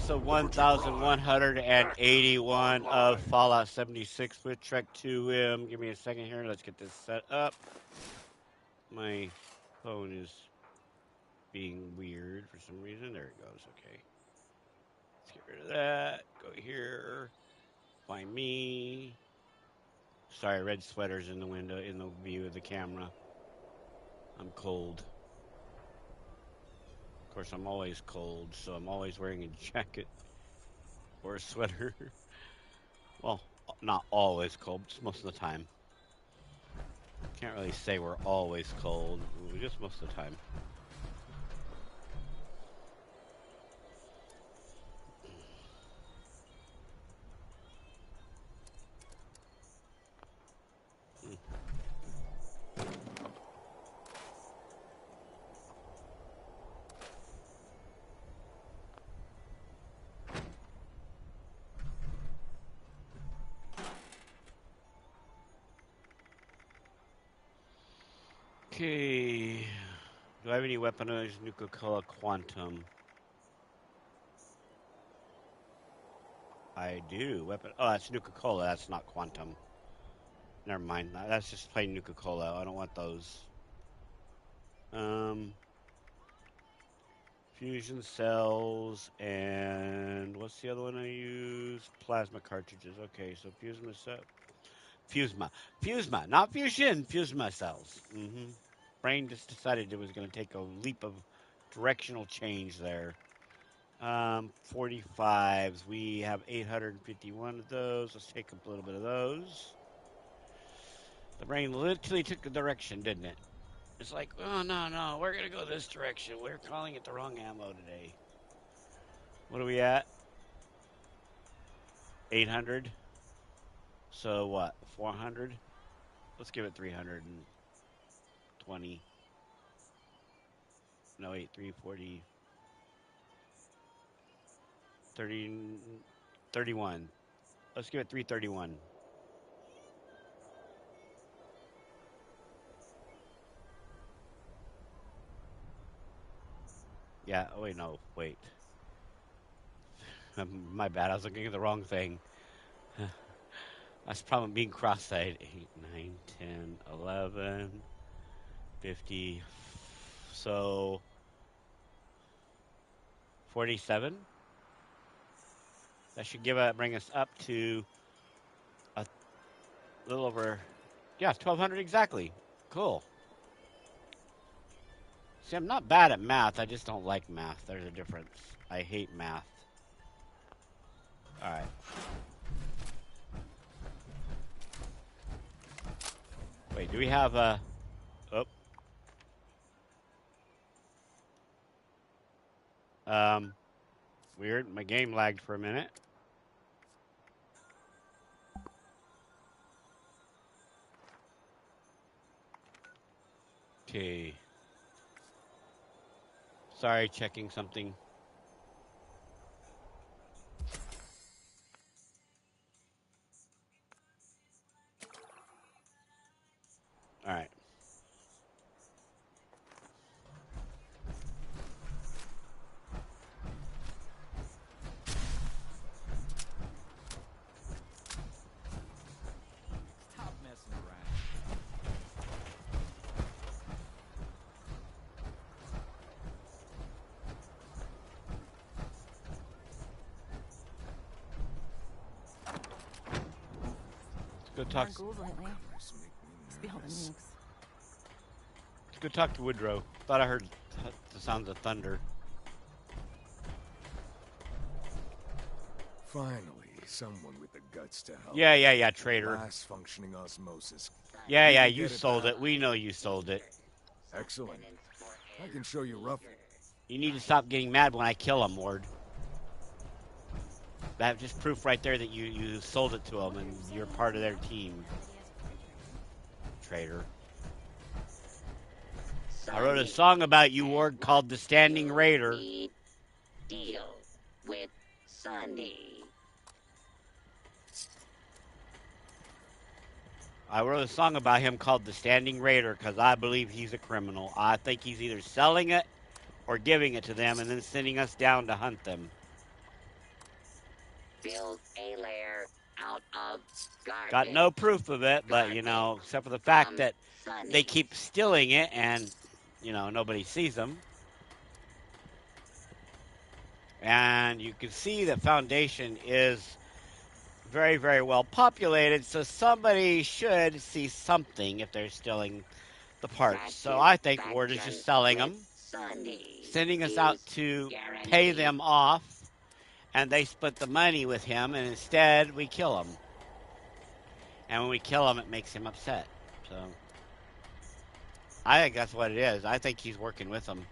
episode 1181 of Fallout 76 with Trek2m. Give me a second here. Let's get this set up. My phone is being weird for some reason. There it goes. Okay. Let's get rid of that. Go here. Find me. Sorry, red sweater's in the window, in the view of the camera. I'm cold. Of course, I'm always cold, so I'm always wearing a jacket or a sweater. Well, not always cold, just most of the time. Can't really say we're always cold, just most of the time. Okay. Do I have any weaponized Nuka-Cola Quantum? I do. Oh, that's Nuka-Cola. That's not Quantum. Never mind. That's just plain Nuka-Cola. I don't want those. Fusion cells and what's the other one I use? Plasma cartridges. Okay, so Fusma, not fusion. Fusma cells. Brain just decided it was going to take a leap of directional change there. 45s. We have 851 of those. Let's take a little bit of those. The brain literally took the direction, didn't it? It's like, oh, no, we're going to go this direction. We're calling it the wrong ammo today. What are we at? 800. So what? 400? Let's give it 320. No, wait, 340. 31. Let's give it 331. Yeah, oh wait, no, wait. My bad, I was looking at the wrong thing. That's probably being cross-eyed. 8, 9, 10, 11, 50. So 47. That should bring us up to a little over, 1,200 exactly. Cool. See, I'm not bad at math. I just don't like math. There's a difference. I hate math. All right. Wait, do we have a... Oh. Weird. My game lagged for a minute. Okay. Sorry, checking something. All right. Stop messing around. Let's go talk. Let's go talk to Woodrow. Thought I heard the sounds of thunder. Finally, someone with the guts to help. Yeah, traitor. Last functioning osmosis. Yeah, you sold it. We know you sold it. Excellent. I can show you roughly. You need to stop getting mad when I kill him, Ward. That's just proof right there that you sold it to them and you're part of their team. Traitor. I wrote a song about you, Ward, called The Standing Raider. Deal with Sunny. I wrote a song about him called The Standing Raider because I believe he's a criminal. I think he's either selling it or giving it to them and then sending us down to hunt them. build a lair out of garbage. Got no proof of it, but, you know, except for the fact From that Sunny. they keep stealing it and, you know, nobody sees them. And you can see the foundation is very, very well populated, so somebody should see something if they're stealing the parts. So I think Ward is just selling them, sending us out to pay them off, and they split the money with him, and instead we kill him. And when we kill him, it makes him upset. So I think that's what it is. I think he's working with them.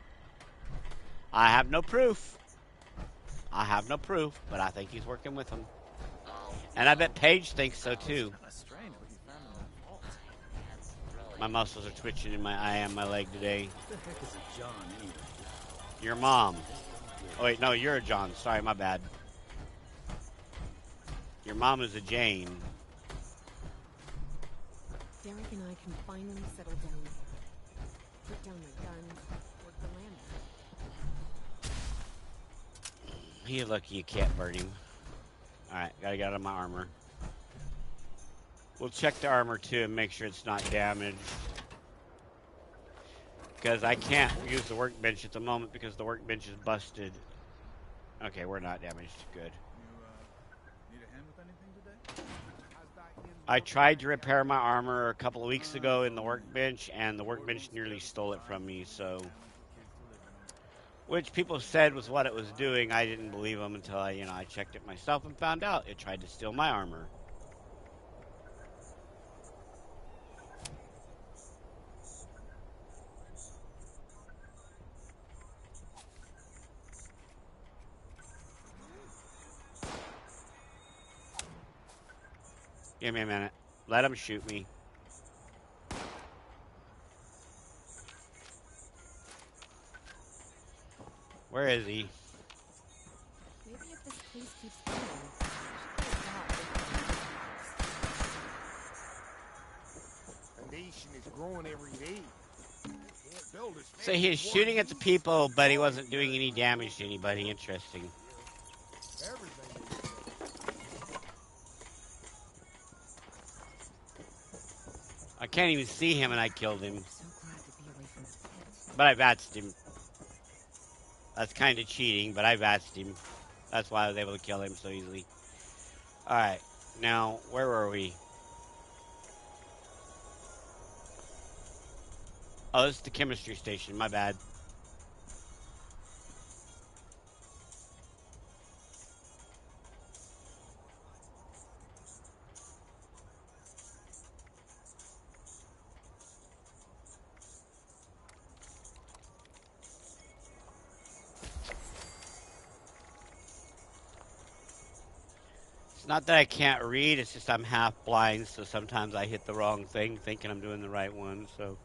I have no proof. I have no proof, but I think he's working with them. And I bet Paige thinks so too. Strange what you found in that vault. My muscles are twitching in my eye and my leg today. What the heck is a John anyway? Your mom. Oh wait, no, you're a John. Sorry, my bad. Your mom is a Jane. Derek and I can finally settle down. Put down my guns, work the land. You're lucky you can't burn him. Alright, gotta get out of my armor. We'll check the armor too and make sure it's not damaged. Because I can't use the workbench at the moment because the workbench is busted. Okay, we're not damaged. Good. You need a hand with anything today? I tried to repair my armor a couple of weeks ago in the workbench, and the workbench nearly stole it from me, so... Which people said was what it was doing. I didn't believe them until I checked it myself and found out it tried to steal my armor. Give me a minute. Let him shoot me. Where is he? Maybe if this place keeps going, I should get a job. Foundation is growing every day. Can't build as So fast he was as shooting one at the people, but he wasn't doing any damage to anybody. Interesting. Everything is I can't even see him, and I killed him. I'm so glad to be away from the pit. But I vatsed him. That's kind of cheating, but I vatsed him. That's why I was able to kill him so easily. Alright, now, where were we? Oh, this is the chemistry station. My bad. It's not that I can't read, it's just I'm half blind, so sometimes I hit the wrong thing thinking I'm doing the right one, so...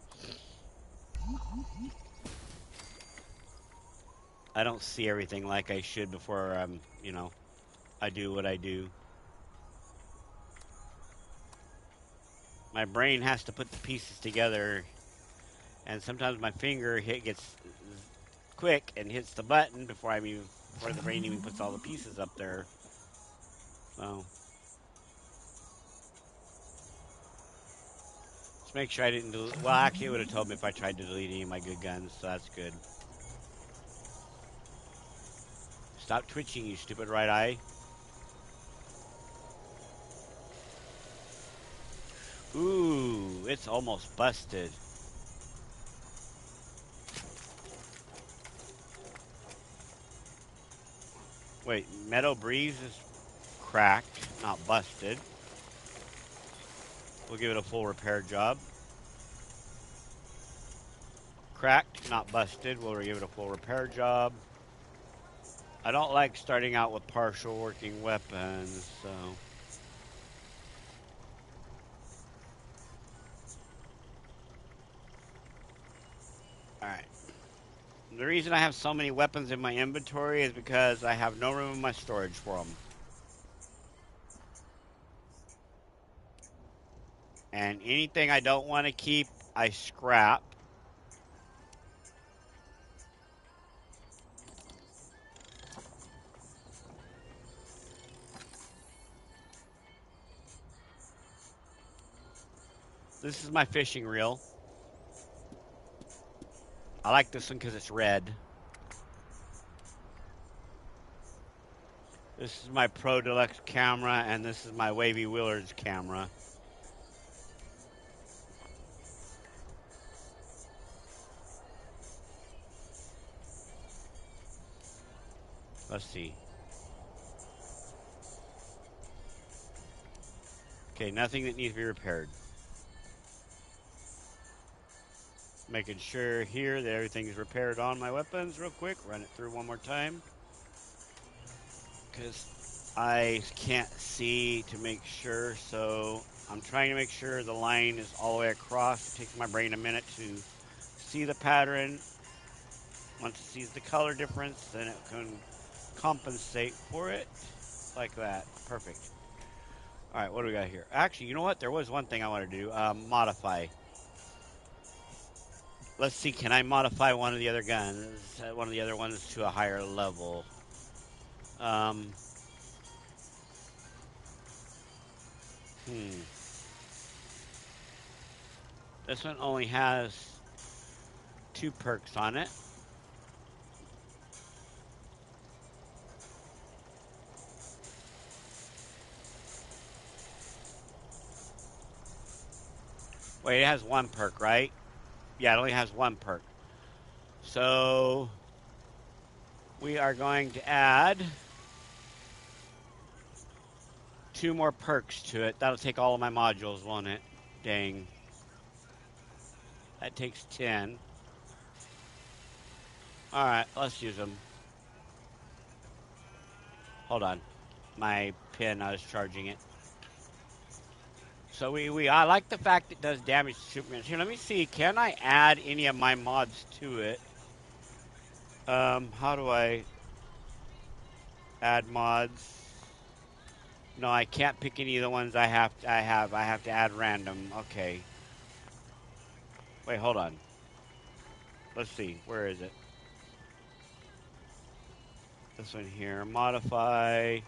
I don't see everything like I should before, I do what I do. My brain has to put the pieces together, and sometimes my finger gets quick and hits the button before the brain even puts all the pieces up there. So just make sure I didn't delete. Well, actually, it would have told me if I tried to delete any of my good guns, so that's good. Stop twitching, you stupid right eye. Ooh, it's almost busted. Wait, Meadow Breeze is cracked, not busted. We'll give it a full repair job. Cracked, not busted. We'll give it a full repair job. I don't like starting out with partial working weapons, so... Alright. The reason I have so many weapons in my inventory is because I have no room in my storage for them. And anything I don't want to keep, I scrap. This is my fishing reel. I like this one because it's red. This is my Pro Deluxe camera, and this is my Wavy Willards camera. Let's see. Okay, nothing that needs to be repaired. Making sure here that everything's repaired on my weapons real quick. Run it through one more time. Because I can't see to make sure, so I'm trying to make sure the line is all the way across. It takes my brain a minute to see the pattern. Once it sees the color difference, then it can compensate for it like that. Perfect. All right, what do we got here? Actually, you know what? There was one thing I wanted to do. Modify. Let's see, can I modify one of the other guns, one of the other ones to a higher level? Um, hmm. This one only has 2 perks on it. Wait, it has 1 perk, right? Yeah, it only has 1 perk. So we are going to add 2 more perks to it. That'll take all of my modules, won't it? Dang. That takes 10. All right, let's use them. Hold on. My pin, I was charging it. So I like the fact it does damage to Superman. Here, let me see. Can I add any of my mods to it? How do I add mods? No, I can't pick any of the ones I have to add random. Okay. Wait, hold on. Let's see. Where is it? This one here. Modify.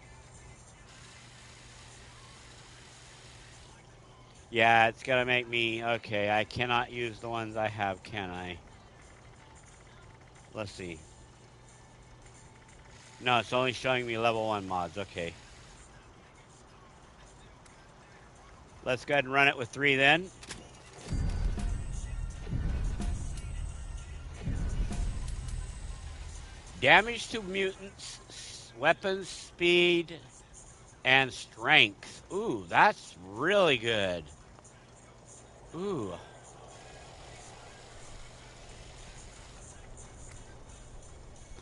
Yeah, it's gonna make me okay. I cannot use the ones I have, can I? Let's see. No, it's only showing me level 1 mods. Okay. Let's go ahead and run it with 3 then. Damage to mutants, weapons, speed, and strength. Ooh, that's really good. Ooh.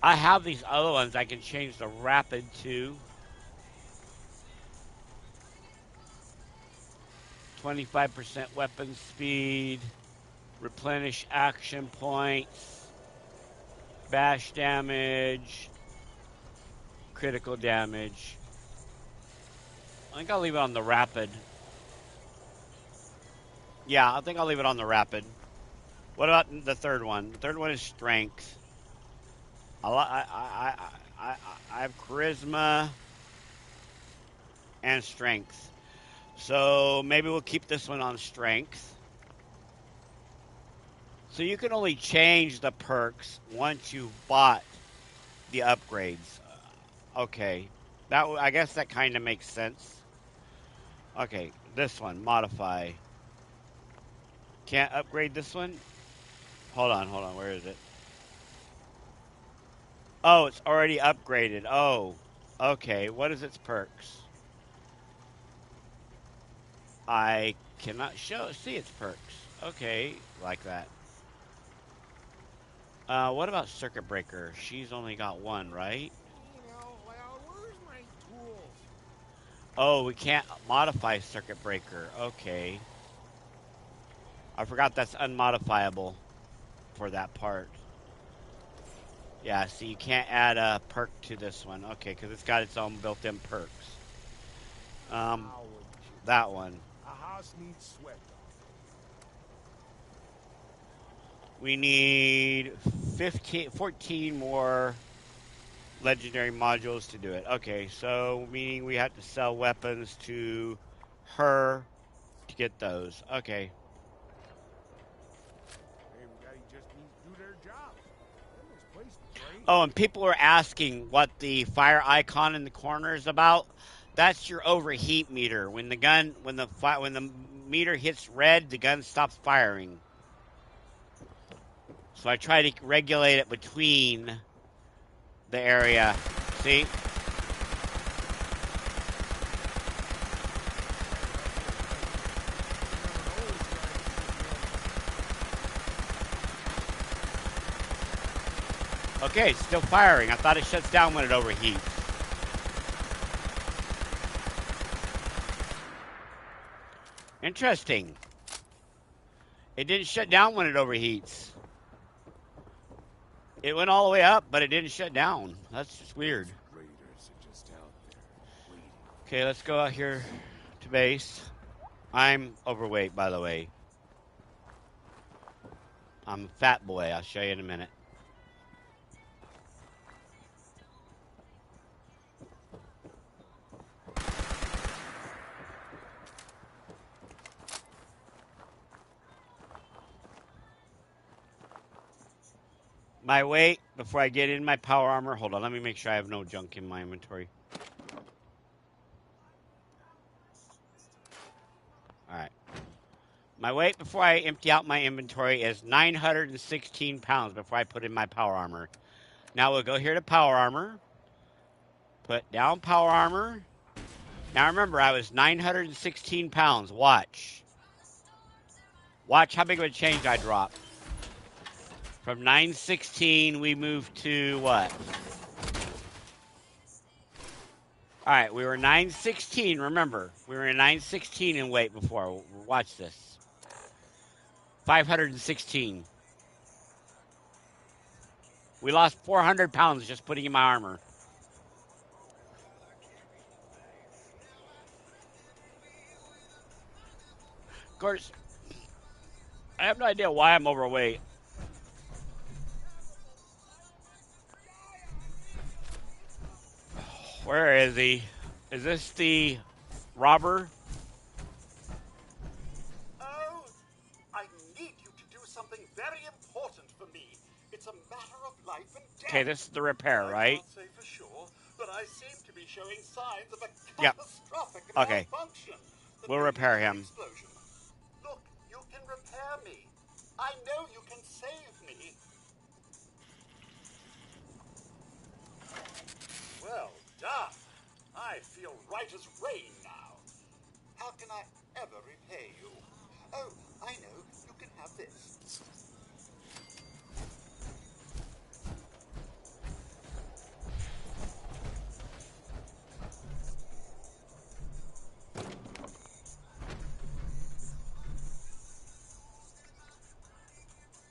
I have these other ones. I can change the rapid to 25% weapon speed, replenish action points, bash damage, critical damage. I think I'll leave it on the rapid. Yeah, I think I'll leave it on the rapid. What about the third one? The third one is strength. I have charisma and strength. So maybe we'll keep this one on strength. So you can only change the perks once you've bought the upgrades. Okay. I guess that kind of makes sense. Okay, this one, modify. Can't upgrade this one? Hold on, where is it? Oh, it's already upgraded. Oh, okay. What is its perks? I cannot see its perks. Okay, like that. What about Circuit Breaker? She's only got 1, right? Well, where's my tools? Oh, we can't modify Circuit Breaker. Okay. I forgot that's unmodifiable for that part. Yeah, see, you can't add a perk to this one. Okay, because it's got its own built-in perks. That one. A house needs sweat. We need 14 more legendary modules to do it. Okay, so meaning we have to sell weapons to her to get those. Okay. Oh, and people were asking what the fire icon in the corner is about. That's your overheat meter. When the meter hits red, the gun stops firing. So I try to regulate it between the area. See? Okay, it's still firing. I thought it shuts down when it overheats. Interesting. It didn't shut down when it overheats. It went all the way up, but it didn't shut down. That's just weird. Raiders are just out there, waiting. Okay, let's go out here to base. I'm overweight, by the way. I'm a fat boy. I'll show you in a minute. My weight before I get in my power armor. Hold on, let me make sure I have no junk in my inventory. All right. My weight before I empty out my inventory is 916 pounds before I put in my power armor. Now we'll go here to power armor. Put down power armor. Now remember, I was 916 pounds. Watch. Watch how big of a change I drop. From 916, we moved to what? All right, we were 916. Remember, we were in 916 in weight before. Watch this. 516. We lost 400 pounds just putting in my armor. Of course, I have no idea why I'm overweight. Where is he? Is this the robber? Oh, I need you to do something very important for me. It's a matter of life and death. Okay, this is the repair, right? I can't say for sure, but I seem to be showing signs of a Yep. catastrophic Okay. malfunction. We'll repair him. Explosion. Look, you can repair me. I know you can save me. Well done. I feel right as rain now. How can I ever repay you? Oh, I know. You can have this.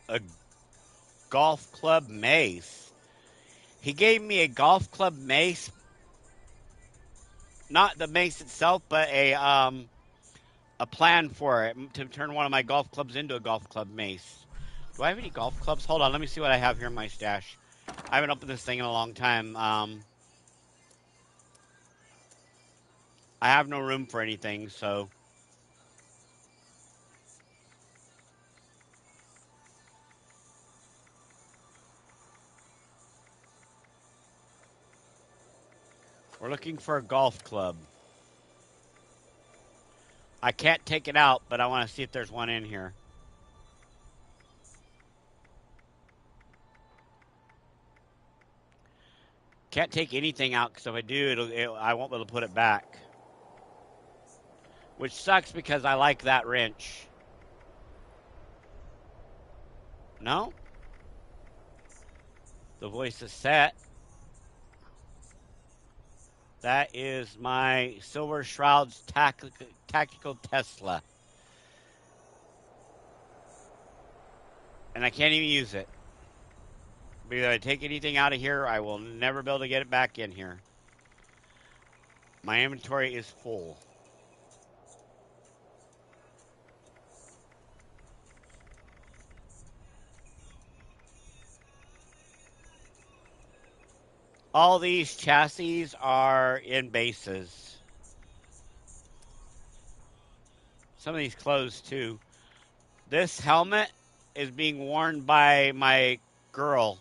A golf club mace. He gave me a golf club mace. Not the mace itself, but a plan for it to turn one of my golf clubs into a golf club mace. Do I have any golf clubs? Hold on, let me see what I have here in my stash. I haven't opened this thing in a long time. I have no room for anything, so. We're looking for a golf club. I can't take it out, but I want to see if there's one in here. Can't take anything out because if I do, I won't be able to put it back. Which sucks because I like that wrench. No? The voice is set. That is my Silver Shroud's tactical Tesla. And I can't even use it. Because if I take anything out of here, I will never be able to get it back in here. My inventory is full. All these chassis are in bases. Some of these clothes, too. This helmet is being worn by my girl.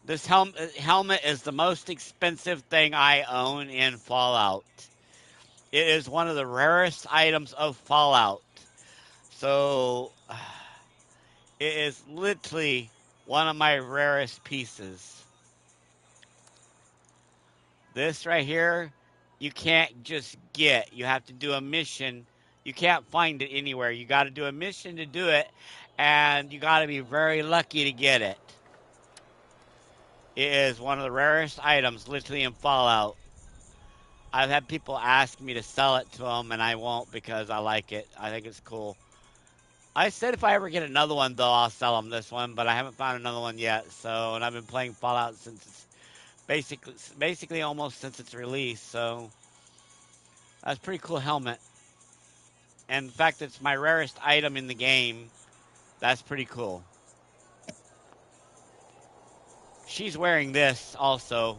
This helmet is the most expensive thing I own in Fallout. It is one of the rarest items of Fallout. So it is literally one of my rarest pieces. This right here, you can't just get. You have to do a mission. You can't find it anywhere. You got to do a mission to do it, and you got to be very lucky to get it. It is one of the rarest items, literally in Fallout. I've had people ask me to sell it to them, and I won't because I like it. I think it's cool. I said if I ever get another one, though, I'll sell them this one, but I haven't found another one yet. So, and I've been playing Fallout since it's basically almost since its release. So that's a pretty cool helmet. And the fact that it's my rarest item in the game, that's pretty cool. She's wearing this also.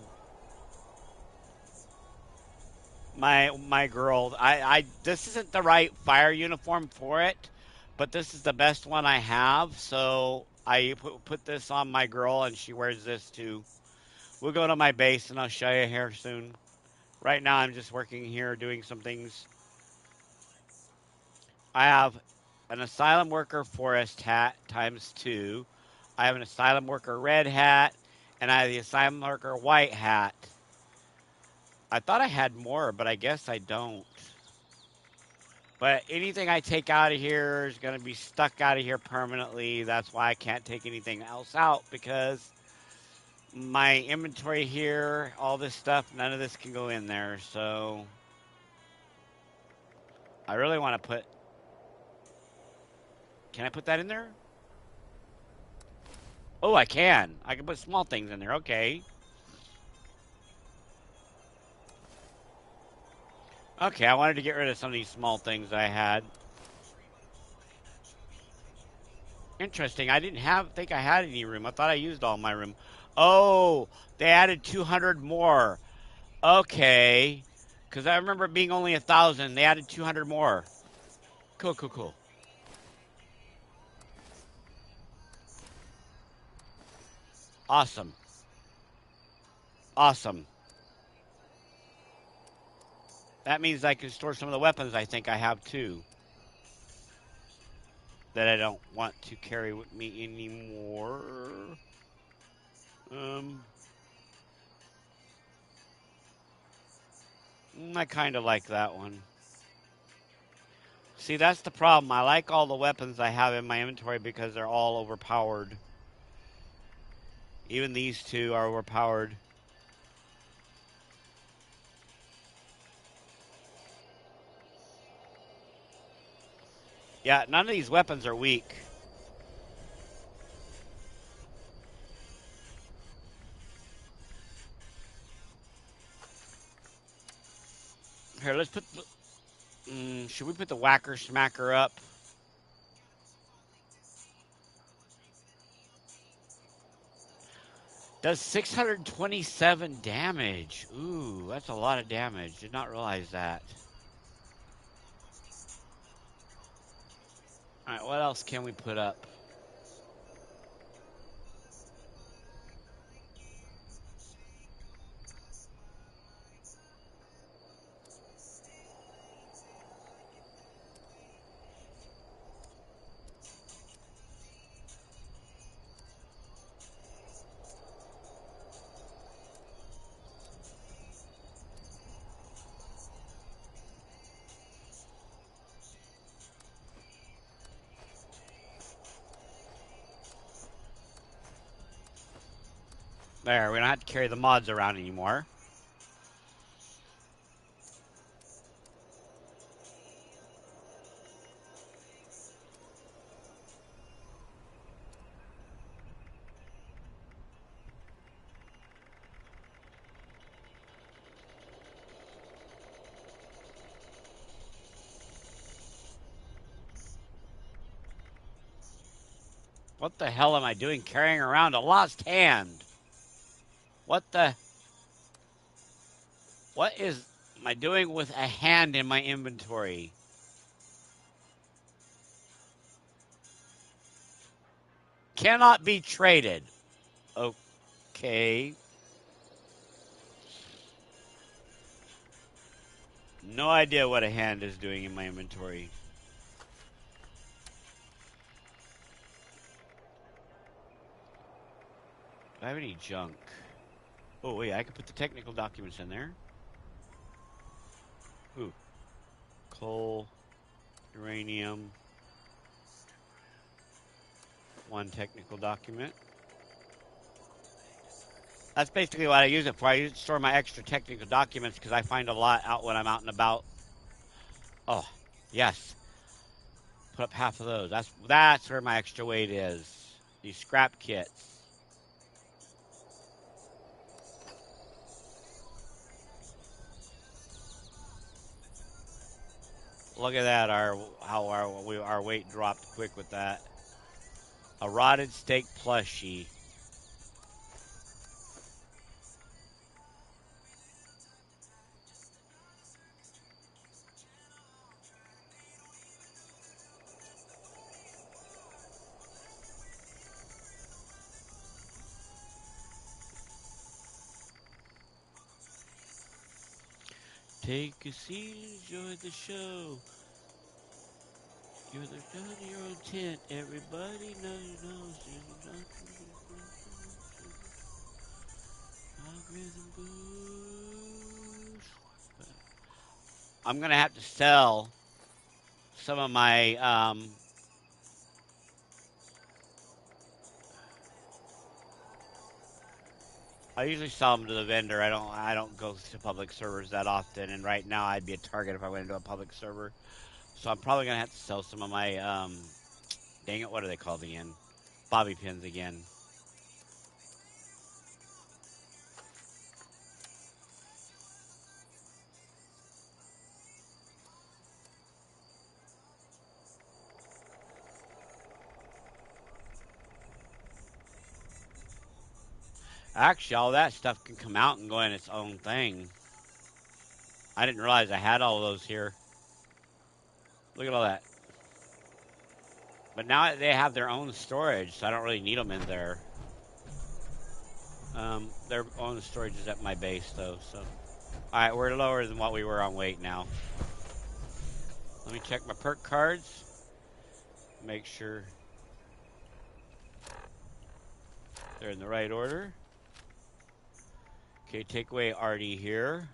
My girl. I this isn't the right fire uniform for it, but this is the best one I have. So I put this on my girl, and she wears this too. We'll go to my base, and I'll show you here soon. Right now, I'm just working here doing some things. I have an asylum worker forest hat ×2. I have an asylum worker red hat, and I have the asylum worker white hat. I thought I had more, but I guess I don't. But anything I take out of here is going to be stuck out of here permanently. That's why I can't take anything else out, because my inventory here, all this stuff, none of this can go in there. So I really want to put... Can I put that in there? Oh, I can. I can put small things in there. Okay. Okay, I wanted to get rid of some of these small things I had. Interesting. I didn't think I had any room. I thought I used all my room. Oh, they added 200 more. Okay. Because I remember it being only 1,000. They added 200 more. Cool, cool, cool. Awesome. Awesome. That means I can store some of the weapons I think I have too, that I don't want to carry with me anymore. I kind of like that one. See, that's the problem. I like all the weapons I have in my inventory because they're all overpowered. Even these two are overpowered. Yeah, none of these weapons are weak. Here, let's put... should we put the whacker smacker up? Does 627 damage. Ooh, that's a lot of damage. Did not realize that. All right, what else can we put up? There, we don't have to carry the mods around anymore. What the hell am I doing carrying around a lost hand? What am I doing with a hand in my inventory? Cannot be traded. Okay. No idea what a hand is doing in my inventory. Do I have any junk? Oh, wait, I could put the technical documents in there. Ooh. Coal, uranium. One technical document. That's basically what I use it for. I use it to store my extra technical documents because I find a lot out when I'm out and about. Oh, yes. Put up half of those. That's where my extra weight is. These scrap kits. Look at that. Our weight dropped quick with that. A rotted steak plushie. Take a seat, enjoy the show. You're the done in your own tent. Everybody knows. Algorithm boost. I'm gonna have to sell some of my I usually sell them to the vendor. I don't go to public servers that often, and right now I'd be a target if I went into a public server. So I'm probably gonna have to sell some of my dang it, what are they called again? Bobby pins again. Actually, all that stuff can come out and go in its own thing. I didn't realize I had all those here. Look at all that. But now they have their own storage, so I don't really need them in there. Their own storage is at my base, though. So, all right, we're lower than what we were on weight now. Let me check my perk cards. Make sure they're in the right order. Okay, take away Artie here.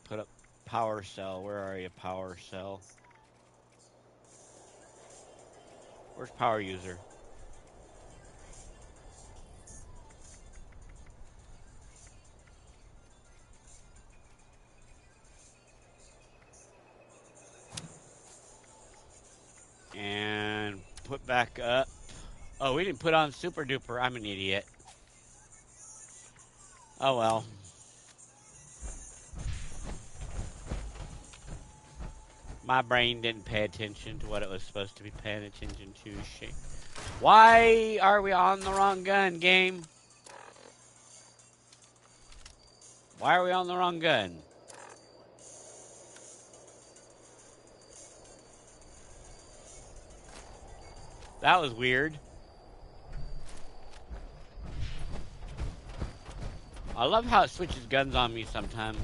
Put up power cell. Where are you, power cell? Where's power user? And put back up. Oh, we didn't put on super duper. I'm an idiot. Oh well. My brain didn't pay attention to what it was supposed to be paying attention to. Shit. Why are we on the wrong gun, game? Why are we on the wrong gun? That was weird. I love how it switches guns on me sometimes.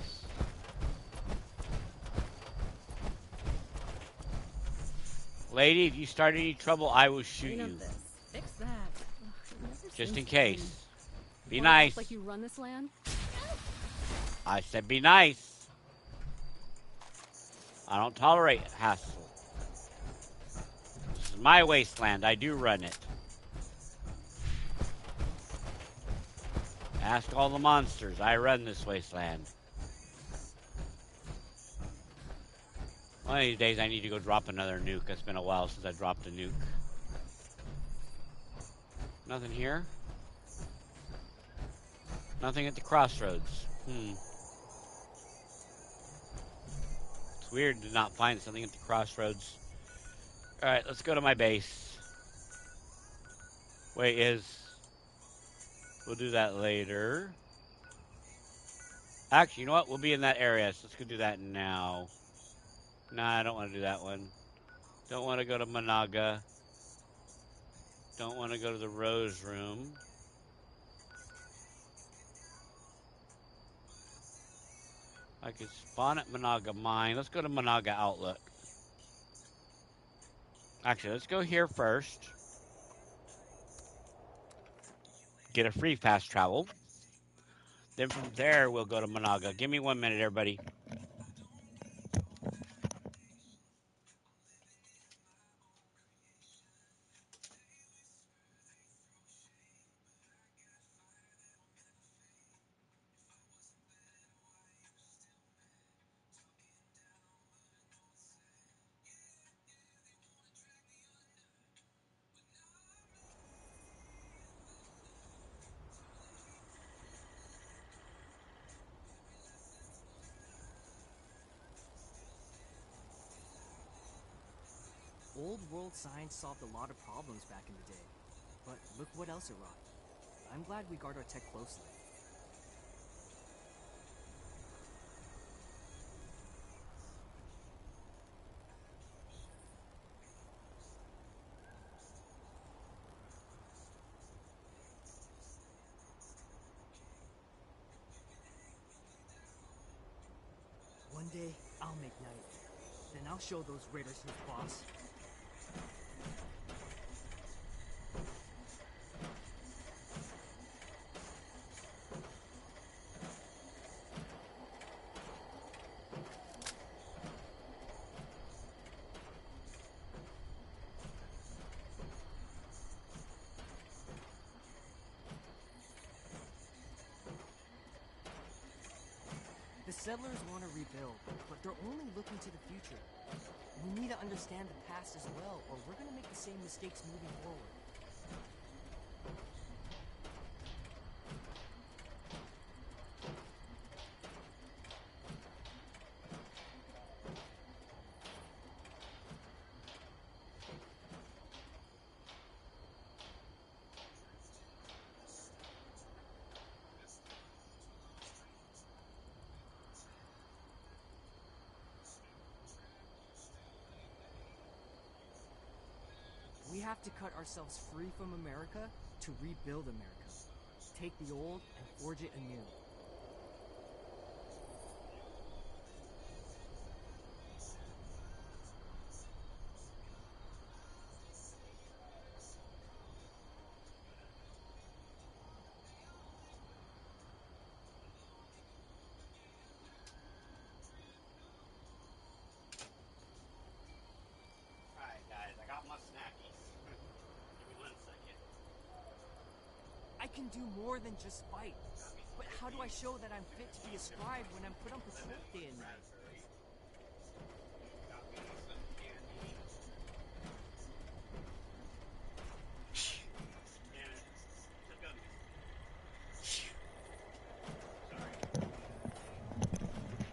Lady, if you start any trouble, I will shoot Clean up you. this. Fix that. Ugh, it never Just seems in to case. end. Be Wanna act nice. like you run this land? I said be nice. I don't tolerate hassle. This is my wasteland. I do run it. Ask all the monsters. I run this wasteland. One of these days I need to go drop another nuke. It's been a while since I dropped a nuke. Nothing here? Nothing at the crossroads. It's weird to not find something at the crossroads. Alright, let's go to my base. Wait, we'll do that later. Actually, you know what? We'll be in that area, so let's go do that now. Nah, I don't want to do that one. Don't want to go to Managa. Don't want to go to the Rose Room. I could spawn at Managa Mine. Let's go to Managa Outlet. Actually, let's go here first. Get a free fast travel. Then from there, we'll go to Managa. Give me 1 minute, everybody. Old world science solved a lot of problems back in the day, but look what else it wrought. I'm glad we guard our tech closely. One day, I'll make night. Then I'll show those raiders who's boss. The settlers want to rebuild, but they're only looking to the future. We need to understand the past as well, or we're gonna make the same mistakes moving forward. We have to cut ourselves free from America to rebuild America. Take the old and forge it anew. Alright, guys, I got my snackies. Give me 1 second. I can do more than just fight. But how do I show that I'm fit to be a scribe when I'm put on patrol day and night?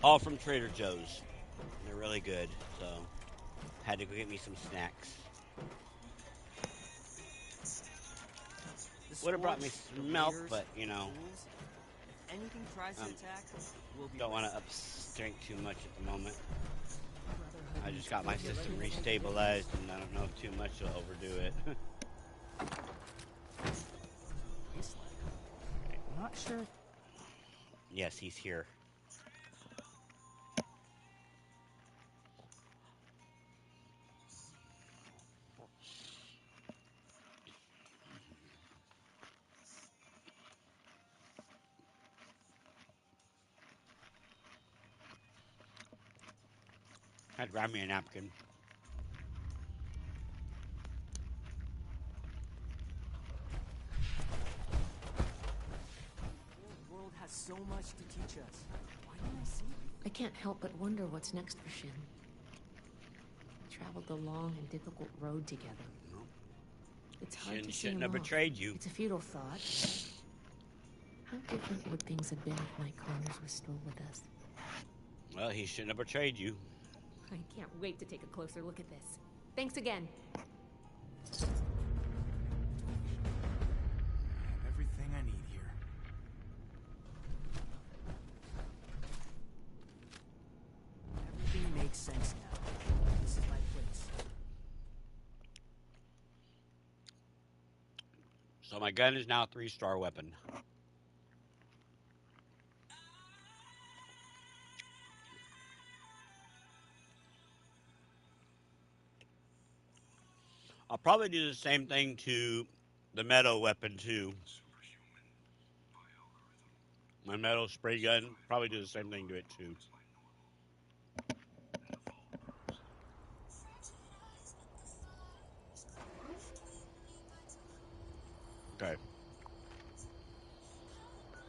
All from Trader Joe's. They're really good, so had to go get me some snacks. The Would have brought me Scorched, some the milk, raiders, but you the know, ghouls, if anything tries to attack, we'll be don't want ready. to drink too much at the moment. Brotherhood I needs just got my to get system ready for restabilized, and I don't know if too much will overdo it. Wasteland. I'm not sure. Yes, he's here. I'd grab me a napkin. The world has so much to teach us. Why don't I see it? I can't help but wonder what's next for Shin. We traveled a long and difficult road together. It's hard to see Shouldn't him have off. betrayed you. It's a futile thought. How different would things have been if Mike Connors was still with us? Well, he shouldn't have betrayed you. I can't wait to take a closer look at this. Thanks again. I have everything I need here. Everything makes sense now. This is my place. So my gun is now a 3-star weapon. I'll probably do the same thing to the metal weapon too. My metal spray gun, probably do the same thing to it too. Okay.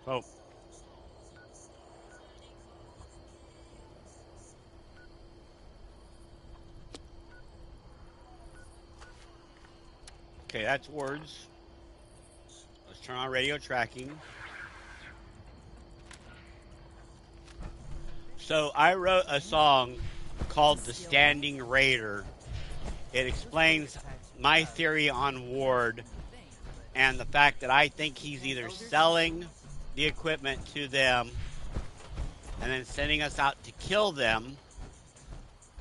So, okay, that's words. Let's turn on radio tracking. So I wrote a song called The Standing Raider. It explains my theory on Ward and the fact that I think he's either selling the equipment to them and then sending us out to kill them,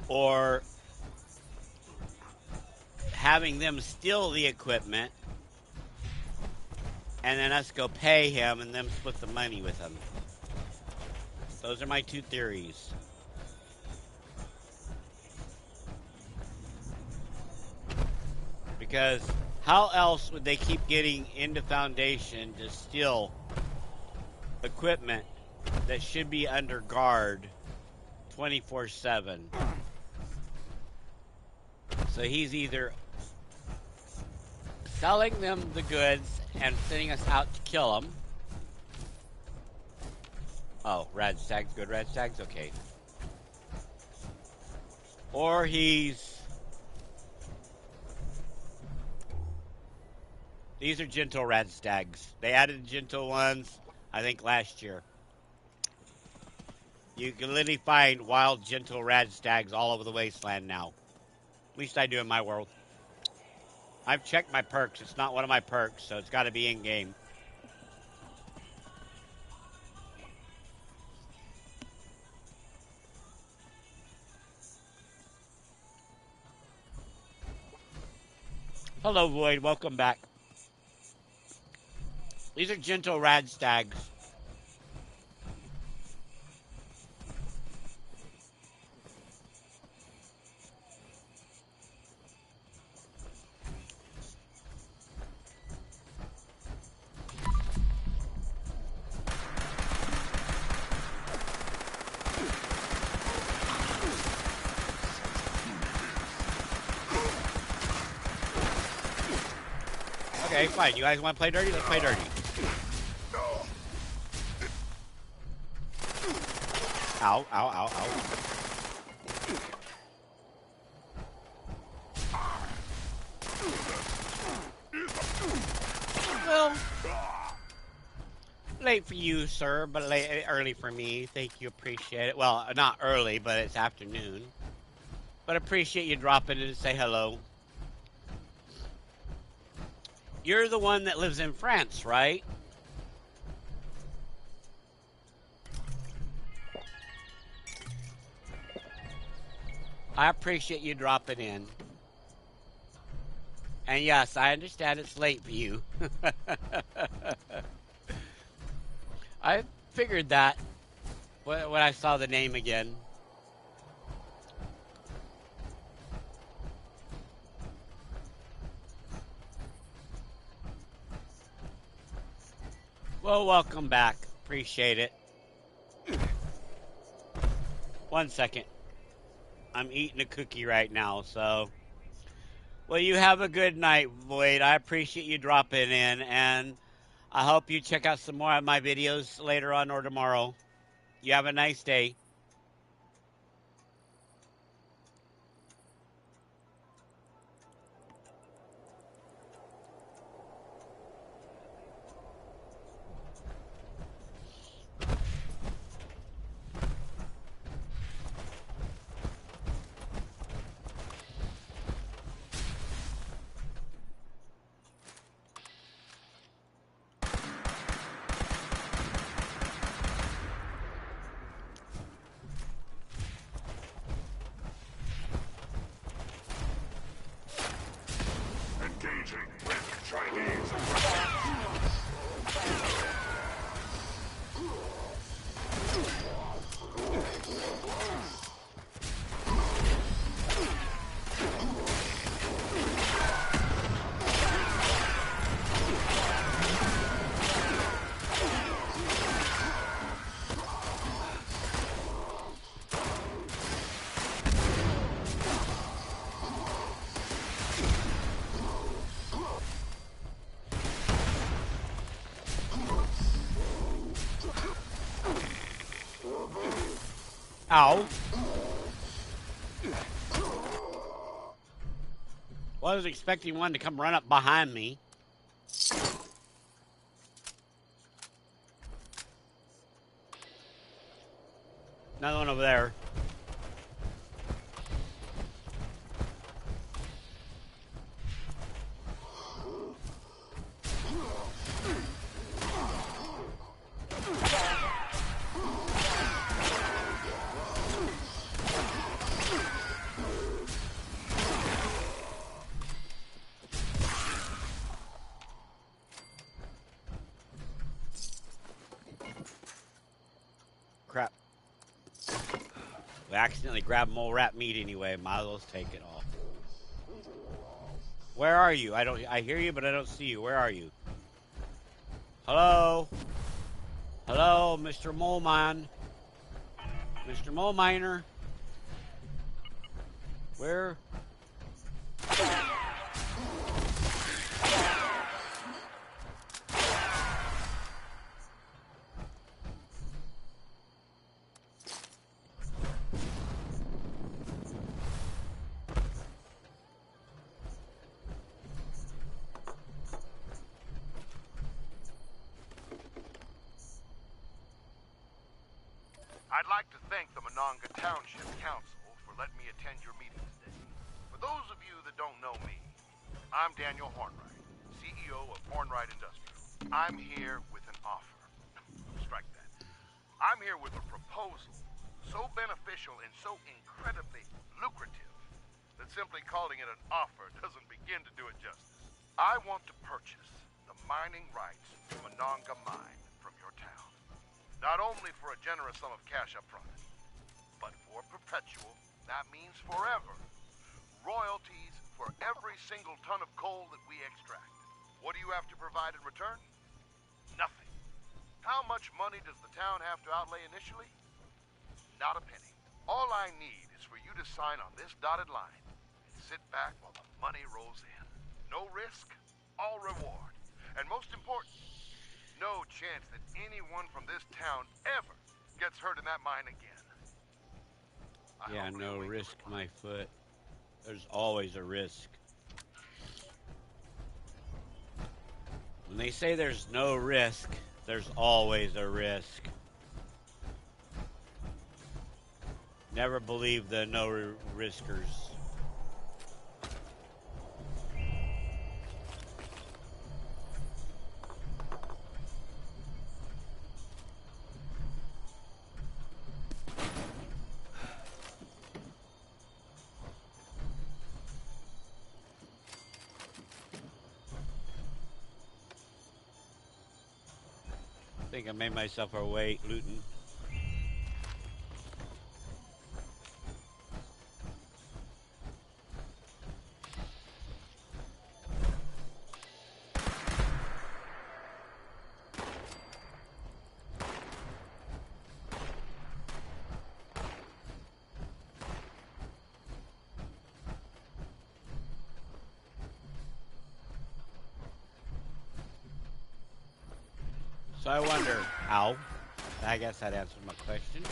or having them steal the equipment and then us go pay him and them split the money with him. Those are my two theories. Because how else would they keep getting into Foundation to steal equipment that should be under guard 24/7? So he's either selling them the goods and sending us out to kill them. Oh, rad stags, good rad stags, okay. Or he's... These are gentle rad stags. They added gentle ones, I think, last year. You can literally find wild, gentle rad stags all over the wasteland now. At least I do in my world. I've checked my perks. It's not one of my perks, so it's got to be in-game. Hello, Void. Welcome back. These are gentle rad stags. Okay, fine. You guys want to play dirty? Let's play dirty. Ow, ow, ow, ow. Well, late for you, sir, but early for me. Thank you, appreciate it. Well, not early, but it's afternoon. But appreciate you dropping in to say hello. You're the one that lives in France, right? I appreciate you dropping in. And yes, I understand it's late for you. I figured that when I saw the name again. Well, welcome back. Appreciate it. 1 second. I'm eating a cookie right now, so. Well, you have a good night, Void. I appreciate you dropping in, and I hope you check out some more of my videos later on or tomorrow. You have a nice day. Ow. Well, I was expecting one to come run up behind me. Another one over there. Crap. We accidentally grabbed mole rat meat anyway. Might as well take it all. Where are you? I hear you, but I don't see you. Where are you? Hello? Hello, Mr. Mole Man. Mr. Mole Miner. Where? I'd like to thank the Monongah Township Council for letting me attend your meeting today. For those of you that don't know me, I'm Daniel Hornwright, CEO of Hornwright Industrial. I'm here with an offer. Strike that. I'm here with a proposal so beneficial and so incredibly lucrative that simply calling it an offer doesn't begin to do it justice. I want to purchase the mining rights to Monongah Mine from your town. Not only for a generous sum of cash up front, but for perpetual, that means forever, royalties for every single ton of coal that we extract. What do you have to provide in return? Nothing. How much money does the town have to outlay initially? Not a penny. All I need is for you to sign on this dotted line and sit back while the money rolls in. No risk, all reward. And most important, no chance that anyone from this town ever gets hurt in that mine again. Yeah, no risk, my foot. There's always a risk. When they say there's no risk, there's always a risk. Never believe the no-riskers. I think I made myself our way looting. So I wonder, ow, I guess that answered my question.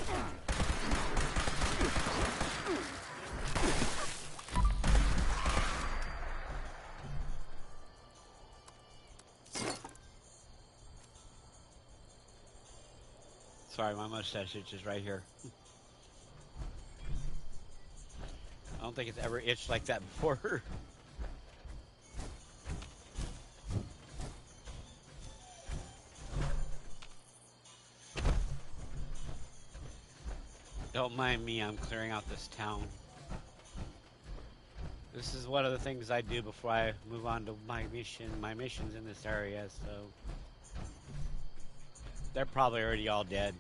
Sorry, my mustache itches right here. I don't think it's ever itched like that before. Don't mind me, I'm clearing out this town. This is one of the things I do before I move on to my mission. My mission's in this area, so they're probably already all dead.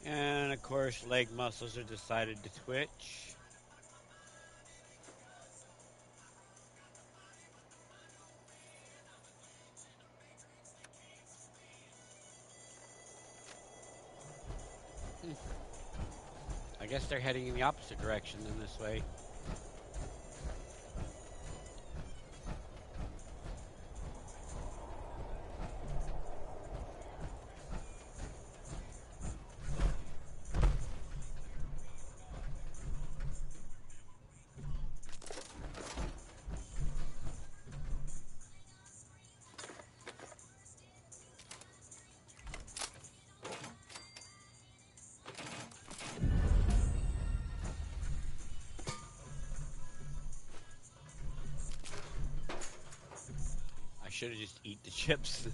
And of course, leg muscles are decided to twitch. I guess they're heading in the opposite direction than this way. I should have just eat the chips.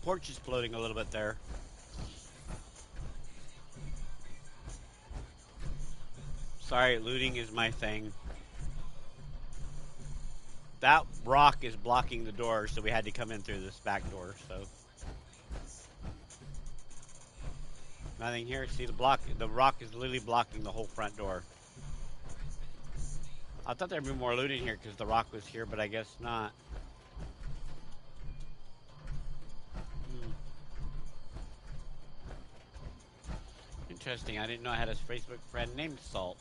Porch is floating a little bit there. Sorry, looting is my thing. That rock is blocking the door, so we had to come in through this back door, so. Nothing here. See, the rock is literally blocking the whole front door. I thought there'd be more loot in here because the rock was here, but I guess not. Interesting. I didn't know I had a Facebook friend named Salt.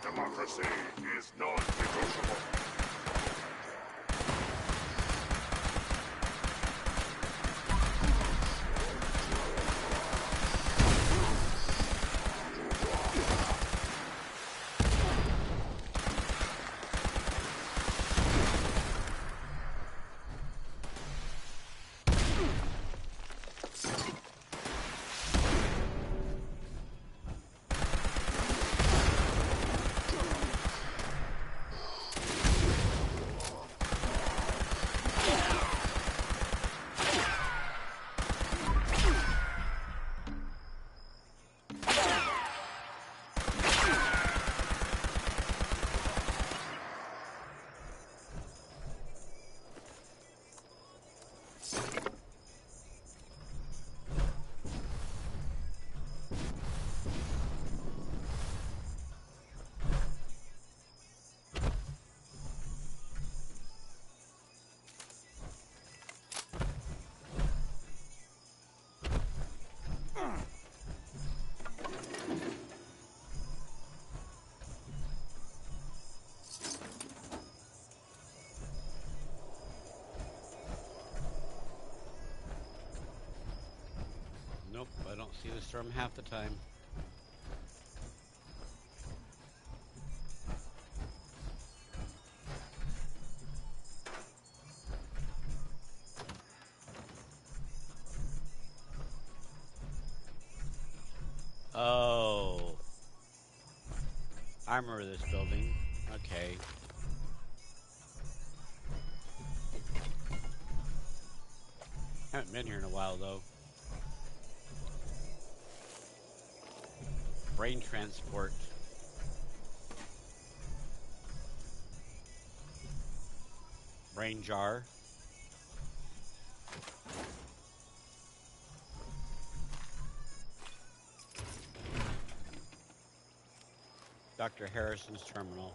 Democracy is non-negotiable. Nope, I don't see the storm half the time. armor of this building. Okay. Haven't been here in a while, though. Brain transport. Brain jar. Dr. Harrison's terminal.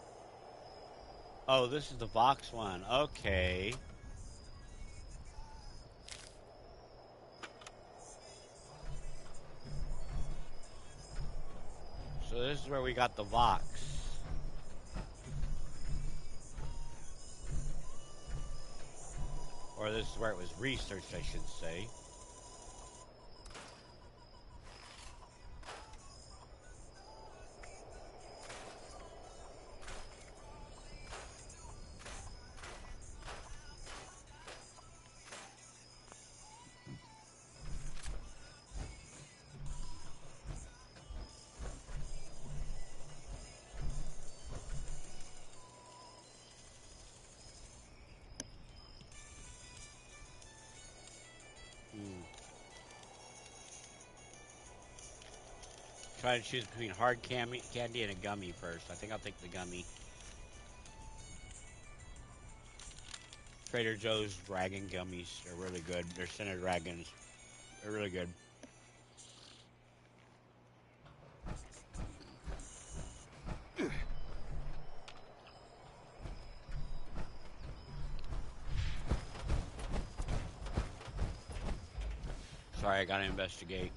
Oh, this is the Vox one. Okay. So this is where we got the Vox. Or this is where it was researched, I should say. Try to choose between hard candy and a gummy first. I think I'll take the gummy. Trader Joe's dragon gummies are really good. They're Center Dragons. They're really good. Sorry, I gotta investigate.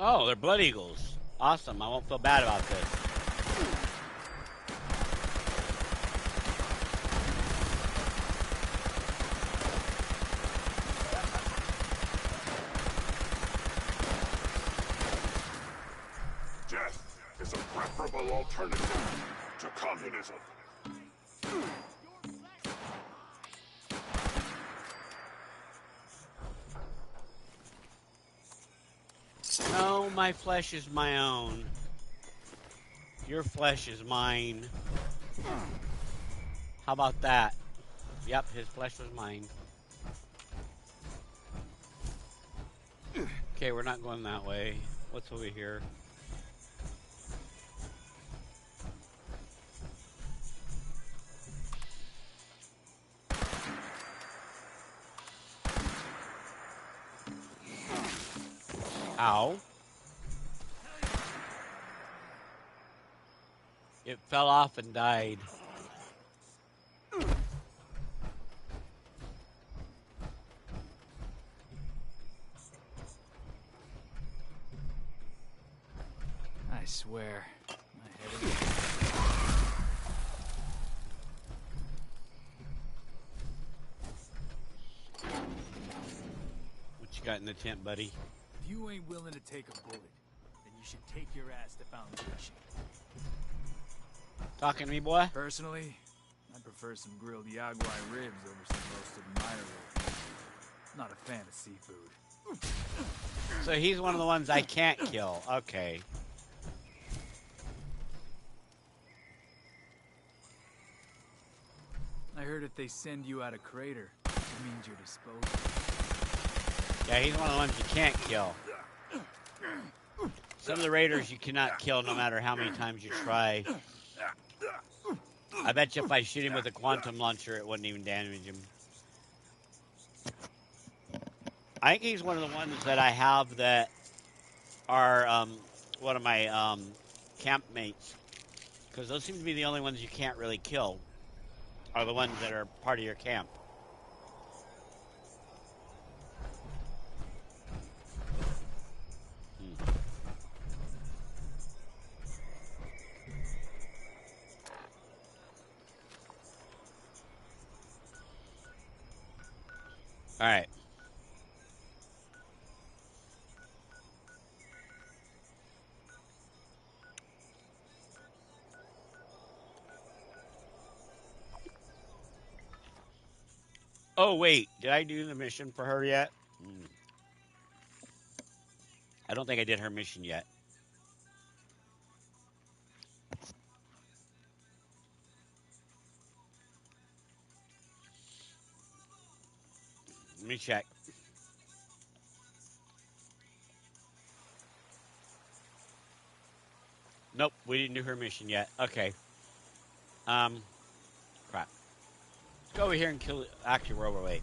Oh, they're blood eagles. Awesome. I won't feel bad about this. Death is a preferable alternative to communism. No, my flesh is my own. Your flesh is mine. How about that? Yep, his flesh was mine. Okay, we're not going that way. What's over here? Ow. It fell off and died. I swear, my head is... got in the tent, buddy? If you ain't willing to take a bullet, then you should take your ass to Foundation. Talking to me, boy? Personally, I prefer some grilled jaguar ribs over some roasted Milo. Not a fan of seafood. So he's one of the ones I can't kill. Okay. I heard if they send you out a crater, it means you're disposable. Yeah, he's one of the ones you can't kill. Some of the raiders you cannot kill no matter how many times you try. I bet you if I shoot him with a quantum launcher, it wouldn't even damage him. I think he's one of the ones that I have that are one of my campmates. Because those seem to be the only ones you can't really kill. Are the ones that are part of your camp. All right. Oh, wait. Did I do the mission for her yet? I don't think I did her mission yet. Let me check. Nope, we didn't do her mission yet. Okay. Crap. Let's go over here and kill. Actually, we're overweight.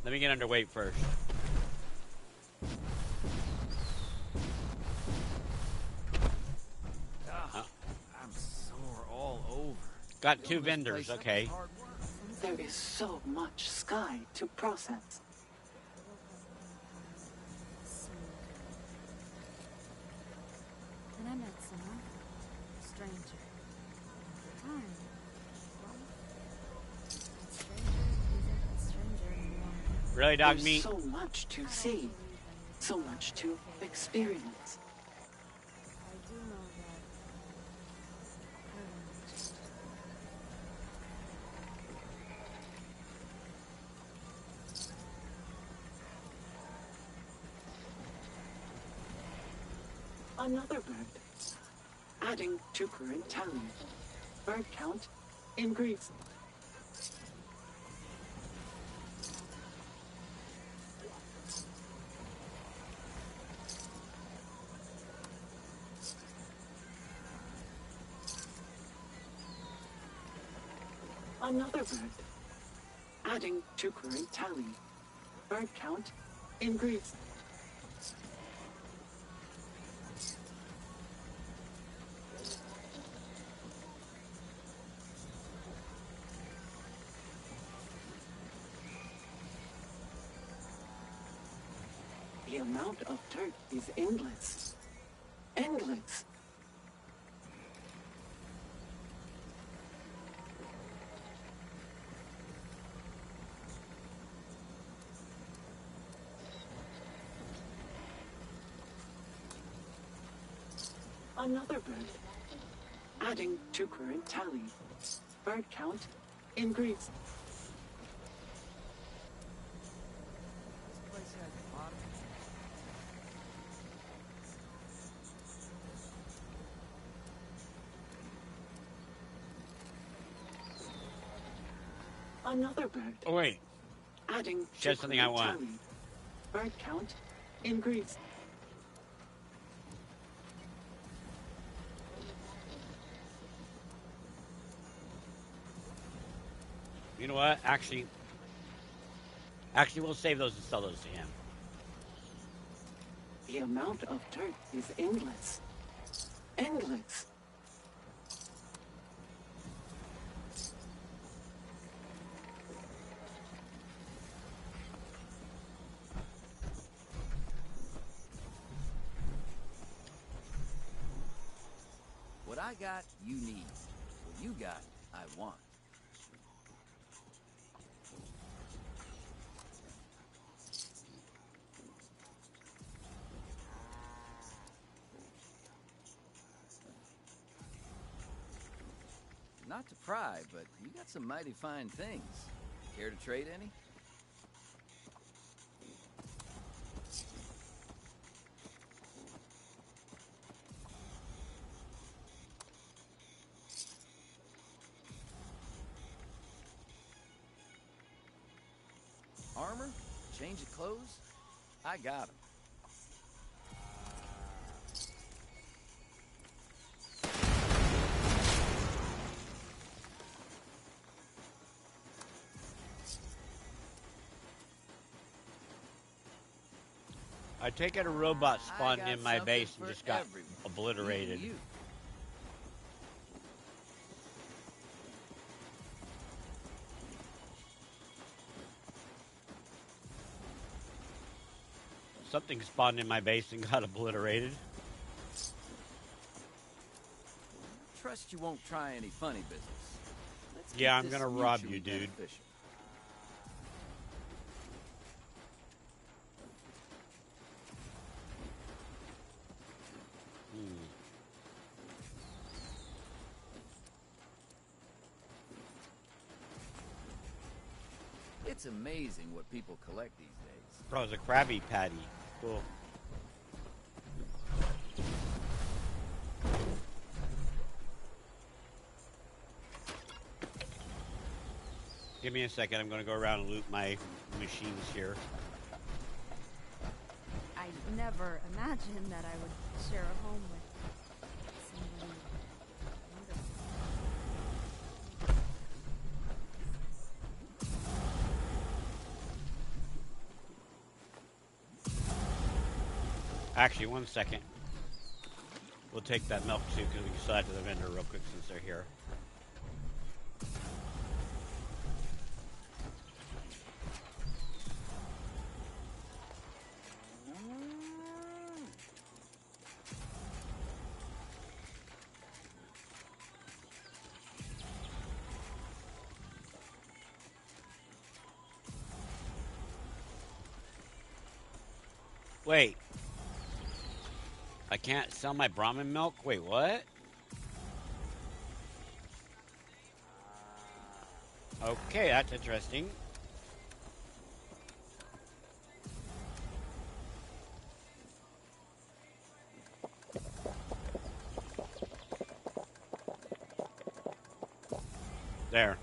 Let me get underweight first. I'm sore all over. Got two vendors, okay. There is so much sky to process. And I met someone, a stranger. Time. Well, that stranger isn't a stranger anymore. Really, dog There's meat? so much to see, so much to experience. I do know that Another bird. Adding to current tally. Bird count increased. Another bird. Adding to current tally. Bird count increased. The amount of dirt is endless. Endless. Another bird. Adding to current tally. Bird count increased. This place has a lot of Another bird. Oh, wait. Adding She has to something I current want. tally. Bird count increased. You know what? Actually, we'll save those and sell those to him. The amount of dirt is endless. Endless. What I got, you need. What you got, I want. Not to pry, but you got some mighty fine things. Care to trade any? Armor? Change of clothes? I got 'em. I take it a robot spawned got in my something base and for just got everyone, obliterated. even you. Something spawned in my base and got obliterated. Trust you won't try any funny business. Let's Yeah, keep I'm this gonna rob mutually you, dude. beneficial. It's amazing what people collect these days. Oh, it's a Krabby Patty. Cool. Give me a second. I'm going to go around and loot my machines here. I never imagined that I would share a home with somebody wonderful. Actually, one second. We'll take that milk too because we can sell it to the vendor real quick since they're here. Wait. I can't sell my Brahmin milk? Wait, what? Okay, that's interesting. There.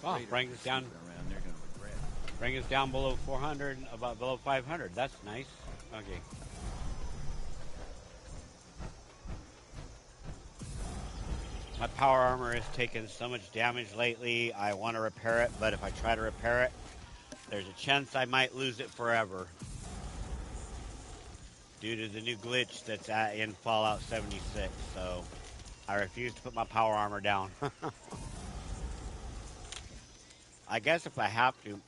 Oh, Raiders bring us down. snooping around, they're gonna regret it. Bring us down below 400, about below 500. That's nice. Okay. My power armor has taken so much damage lately. I want to repair it, but if I try to repair it, there's a chance I might lose it forever due to the new glitch that's in Fallout 76. So I refuse to put my power armor down. I guess if I have to,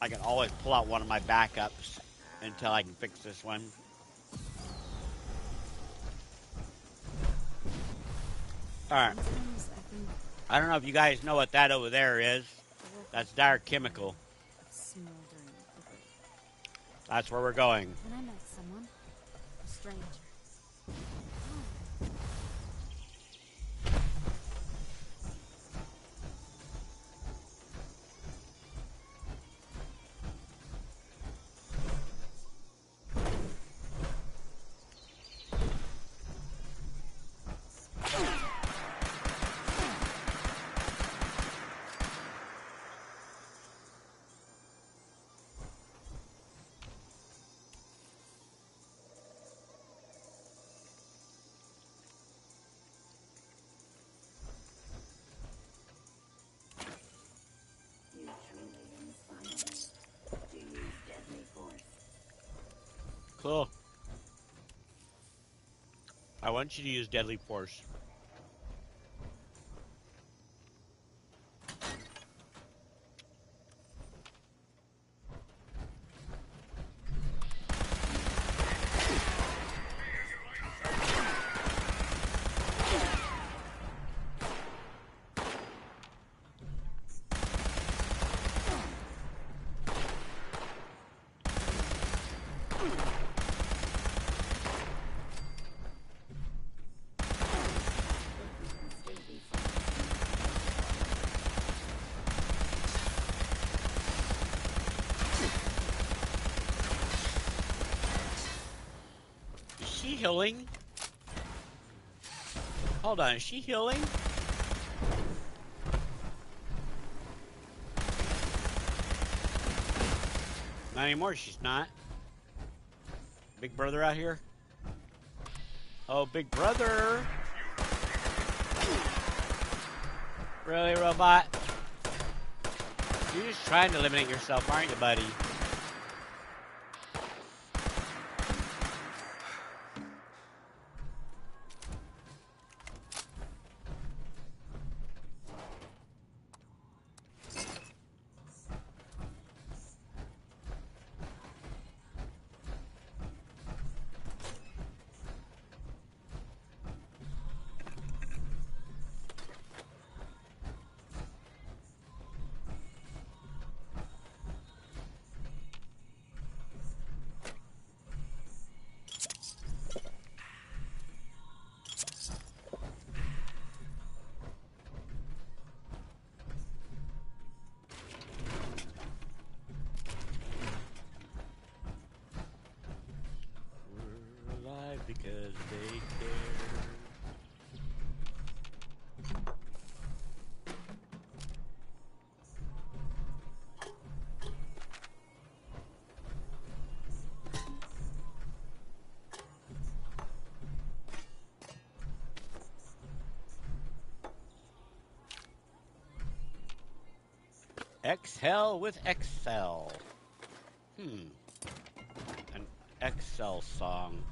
I can always pull out one of my backups until I can fix this one. All right. Sometimes I think I don't know if you guys know what that over there is. That's dire chemical. smoldering debris. That's where we're going. And I met someone, a stranger. You truly inspire me to use deadly force. Cool. I want you to use deadly force. Is she healing? Hold on, is she healing? Not anymore, she's not. Big brother out here? Oh, big brother! Really, robot? You're just trying to eliminate yourself, aren't you, buddy? We're alive because they care. Exhale with Excel. An Excel song.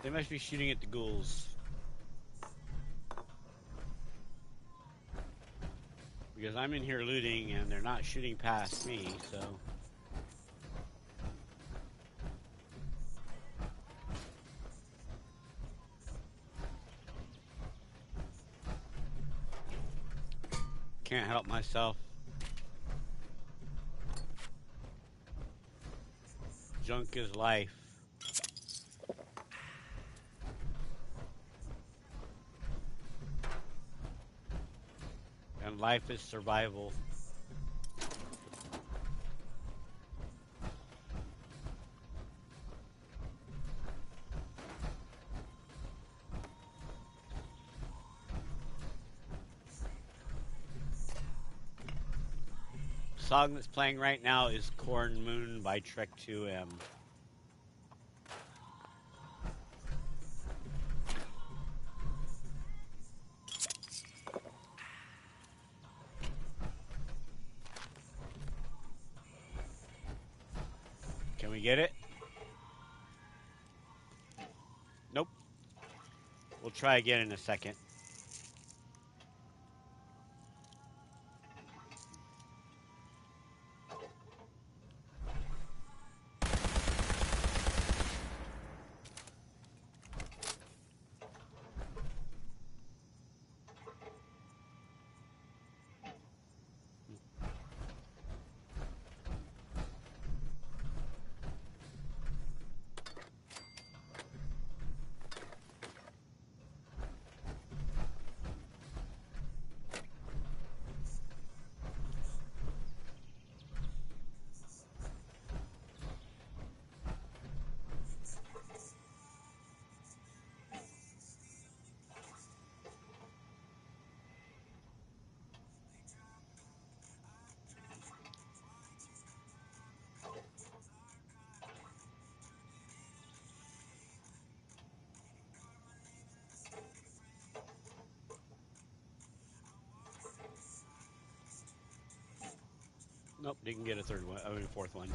They must be shooting at the ghouls. Because I'm in here looting and they're not shooting past me, so. Can't help myself. Junk is life. When life is survival. The song that's playing right now is Corn Moon by Trek2m. Can we get it? Nope. We'll try again in a second. Nope, didn't get a third one. I mean, fourth one.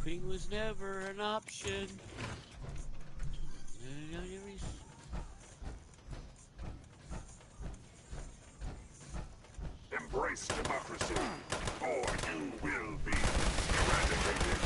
Queen was never an option. Embrace democracy, or you will be eradicated.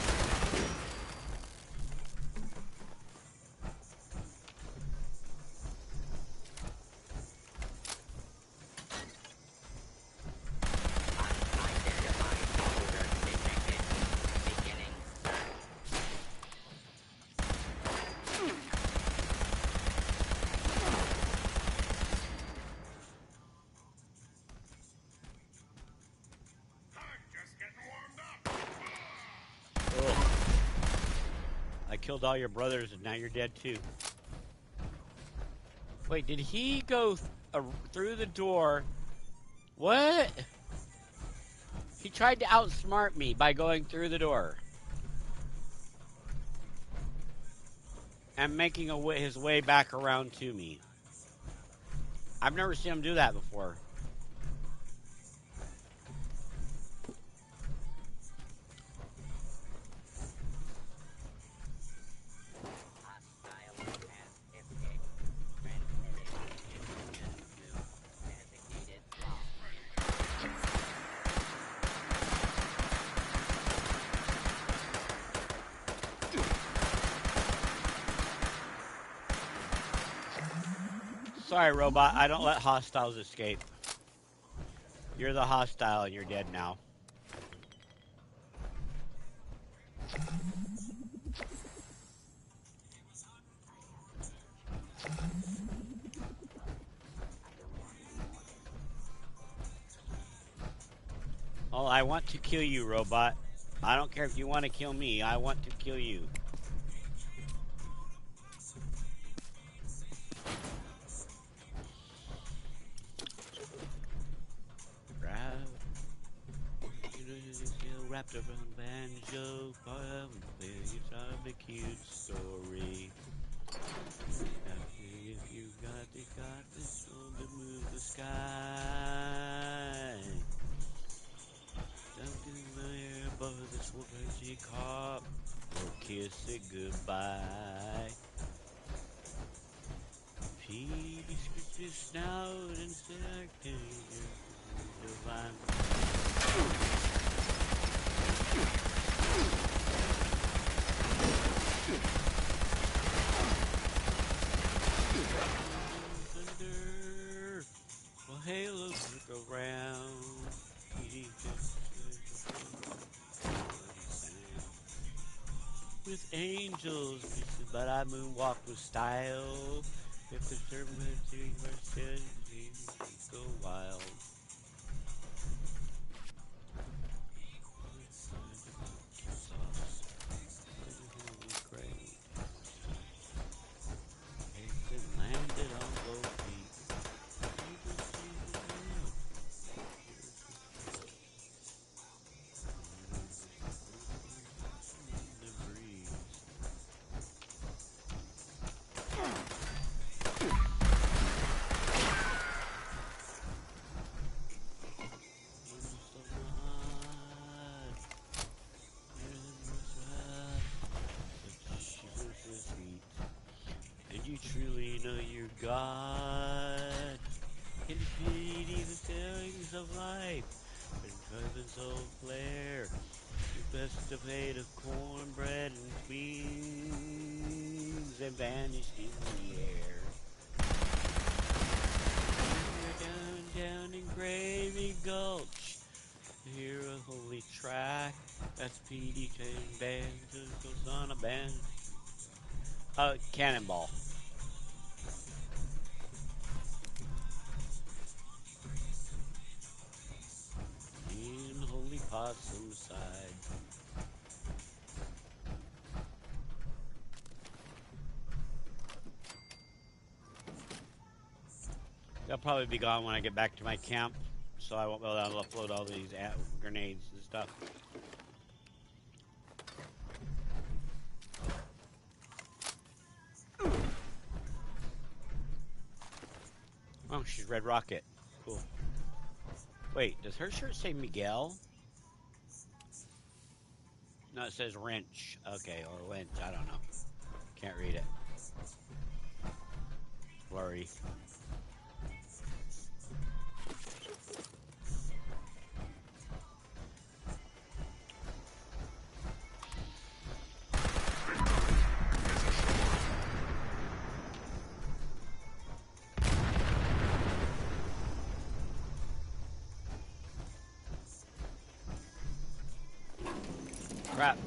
I killed all your brothers and now you're dead too. Wait, did he go through the door? What? He tried to outsmart me by going through the door. And making his way back around to me. I've never seen him do that before. Sorry, robot. I don't let hostiles escape. You're the hostile and you're dead now. Oh, I want to kill you, robot. I don't care if you want to kill me. I want to kill you. Wrapped around banjo, it's a cute story. If you got this one to move the sky. Don't do my hair, but this will crazy cop. We'll kiss it goodbye. Peace, Christmas, snout, and second divine. Thunder, well, halos look around. with angels, but I moonwalk with style. If the sermon said go wild. Sauce. And landed on both feet. The breeze. And you truly know your God can defeat even failings of life. And heaven's old flare, your best of fate of cornbread and wings, and vanished in the air. Down in Gravy Gulch, hear a holy track. That's P.D. Chain Band, goes on a band. Cannonball. In Holy Possum side. They'll probably be gone when I get back to my camp, so I won't be able to upload all these grenades and stuff. Oh, she's Red Rocket. Cool. Wait, does her shirt say Miguel? No, it says Wrench. Okay, or Winch. I don't know. Can't read it. Blurry. Crap.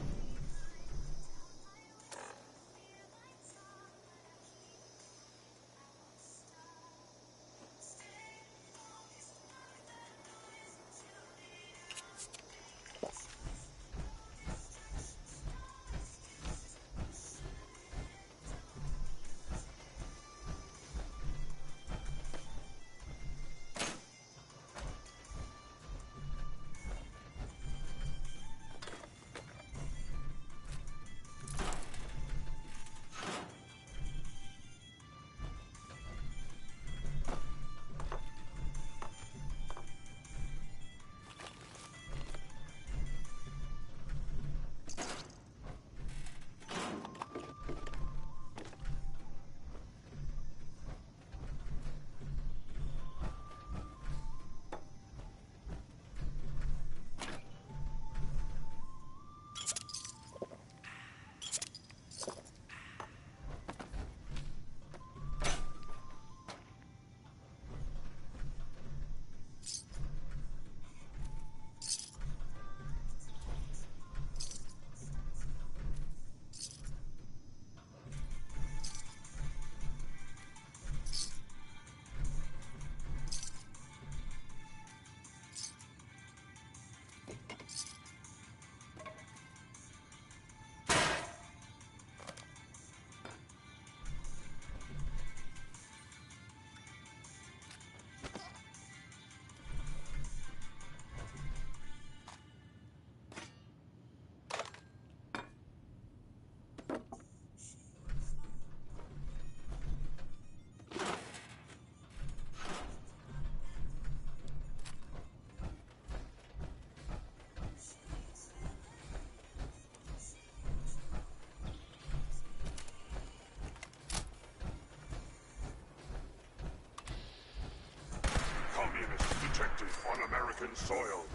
Detected on American soil.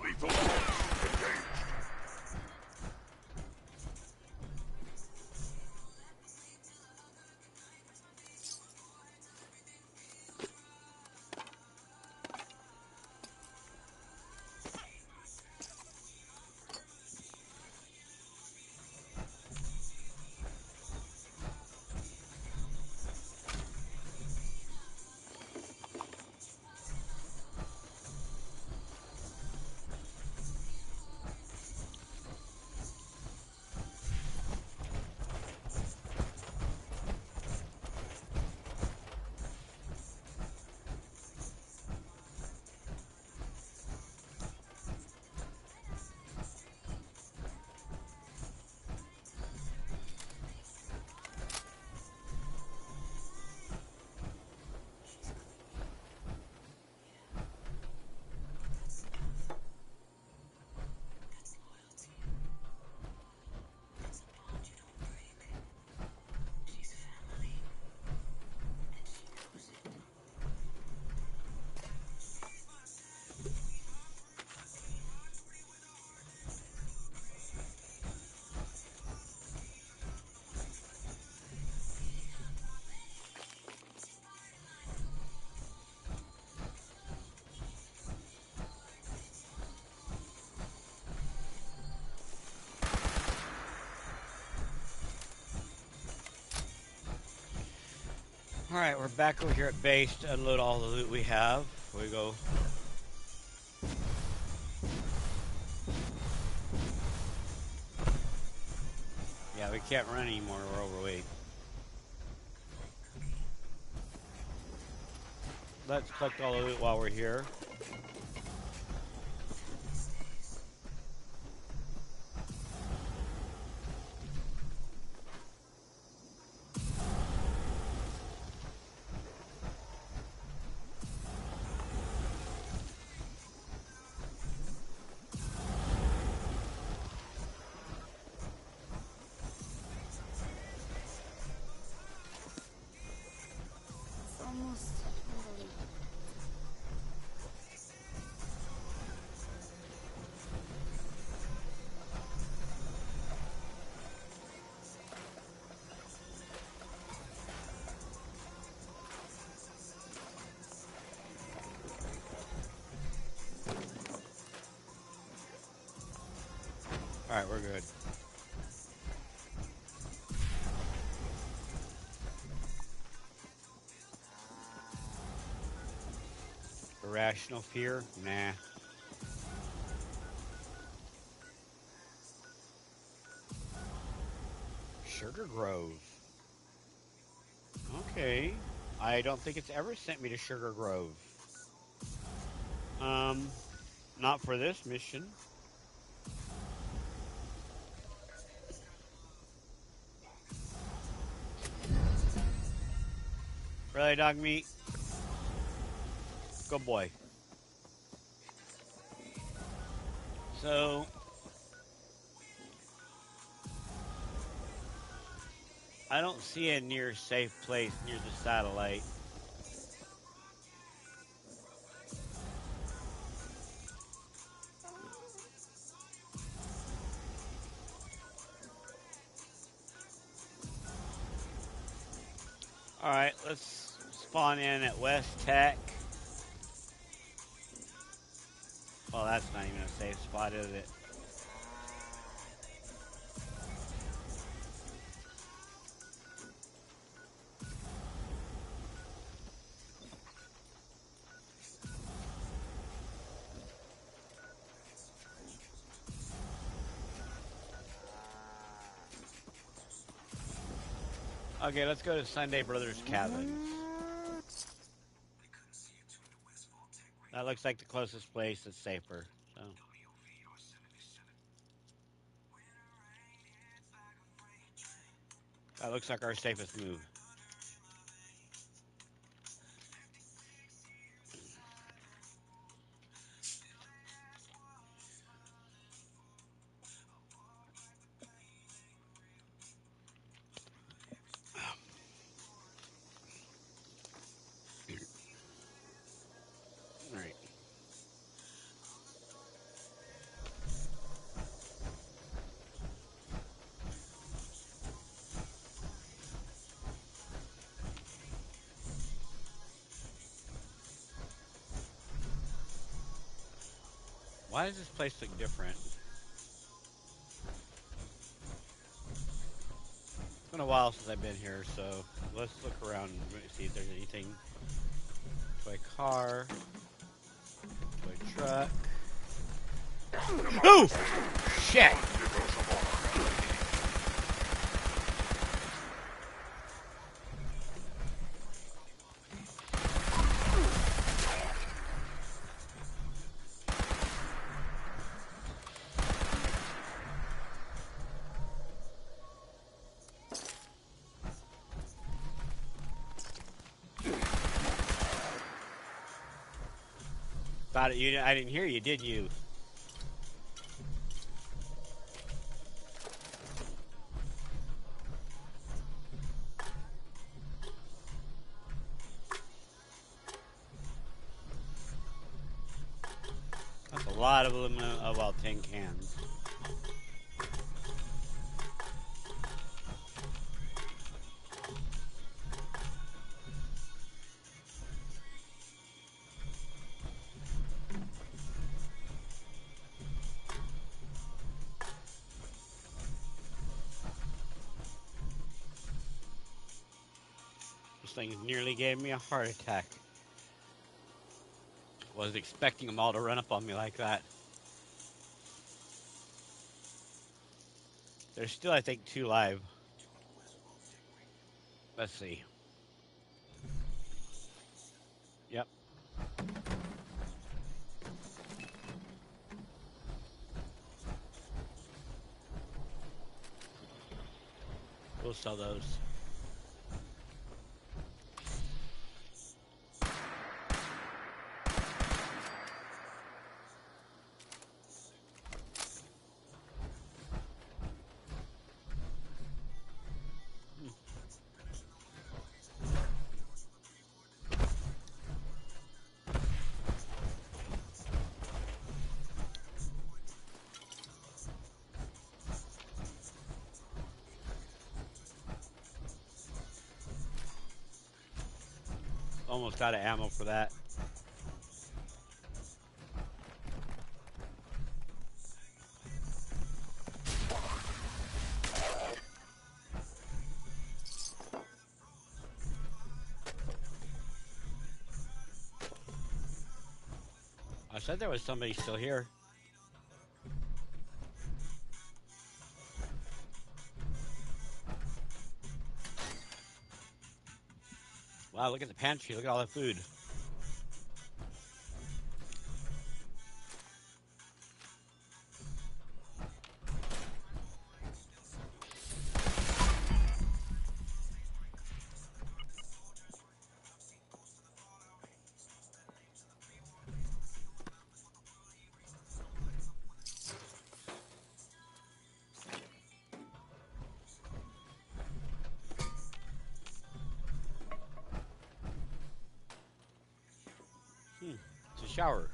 Lethal force engaged. Alright, we're back over here at base to unload all the loot we have. Here we go. Yeah, we can't run anymore, we're overweight. Let's collect all the loot while we're here. It's almost unbelievable. Alright, we're good. Irrational fear? Nah. Sugar Grove. Okay. I don't think it's ever sent me to Sugar Grove. Not for this mission. Really, dog meat? Good boy. So, I don't see a near safe place near the satellite. Alright, let's spawn in at West Tech. Well, that's not even a safe spot, is it? Okay, let's go to Sunday Brothers Cabins. That looks like the closest place that's safer. So. That looks like our safest move. Alright. Why does this place look different? It's been a while since I've been here, so let's look around and see if there's anything. Toy car. Toy truck. Oh! Shit! Thought you. I didn't hear you, did you? That's a lot of aluminum. Oh, well, tin cans. things nearly gave me a heart attack. Wasn't expecting them all to run up on me like that. There's still, I think, 2 live. Let's see. Yep. We'll sell those. Almost out of ammo for that. I said there was somebody still here. Wow, look at the pantry. Look at all the food. It's a shower.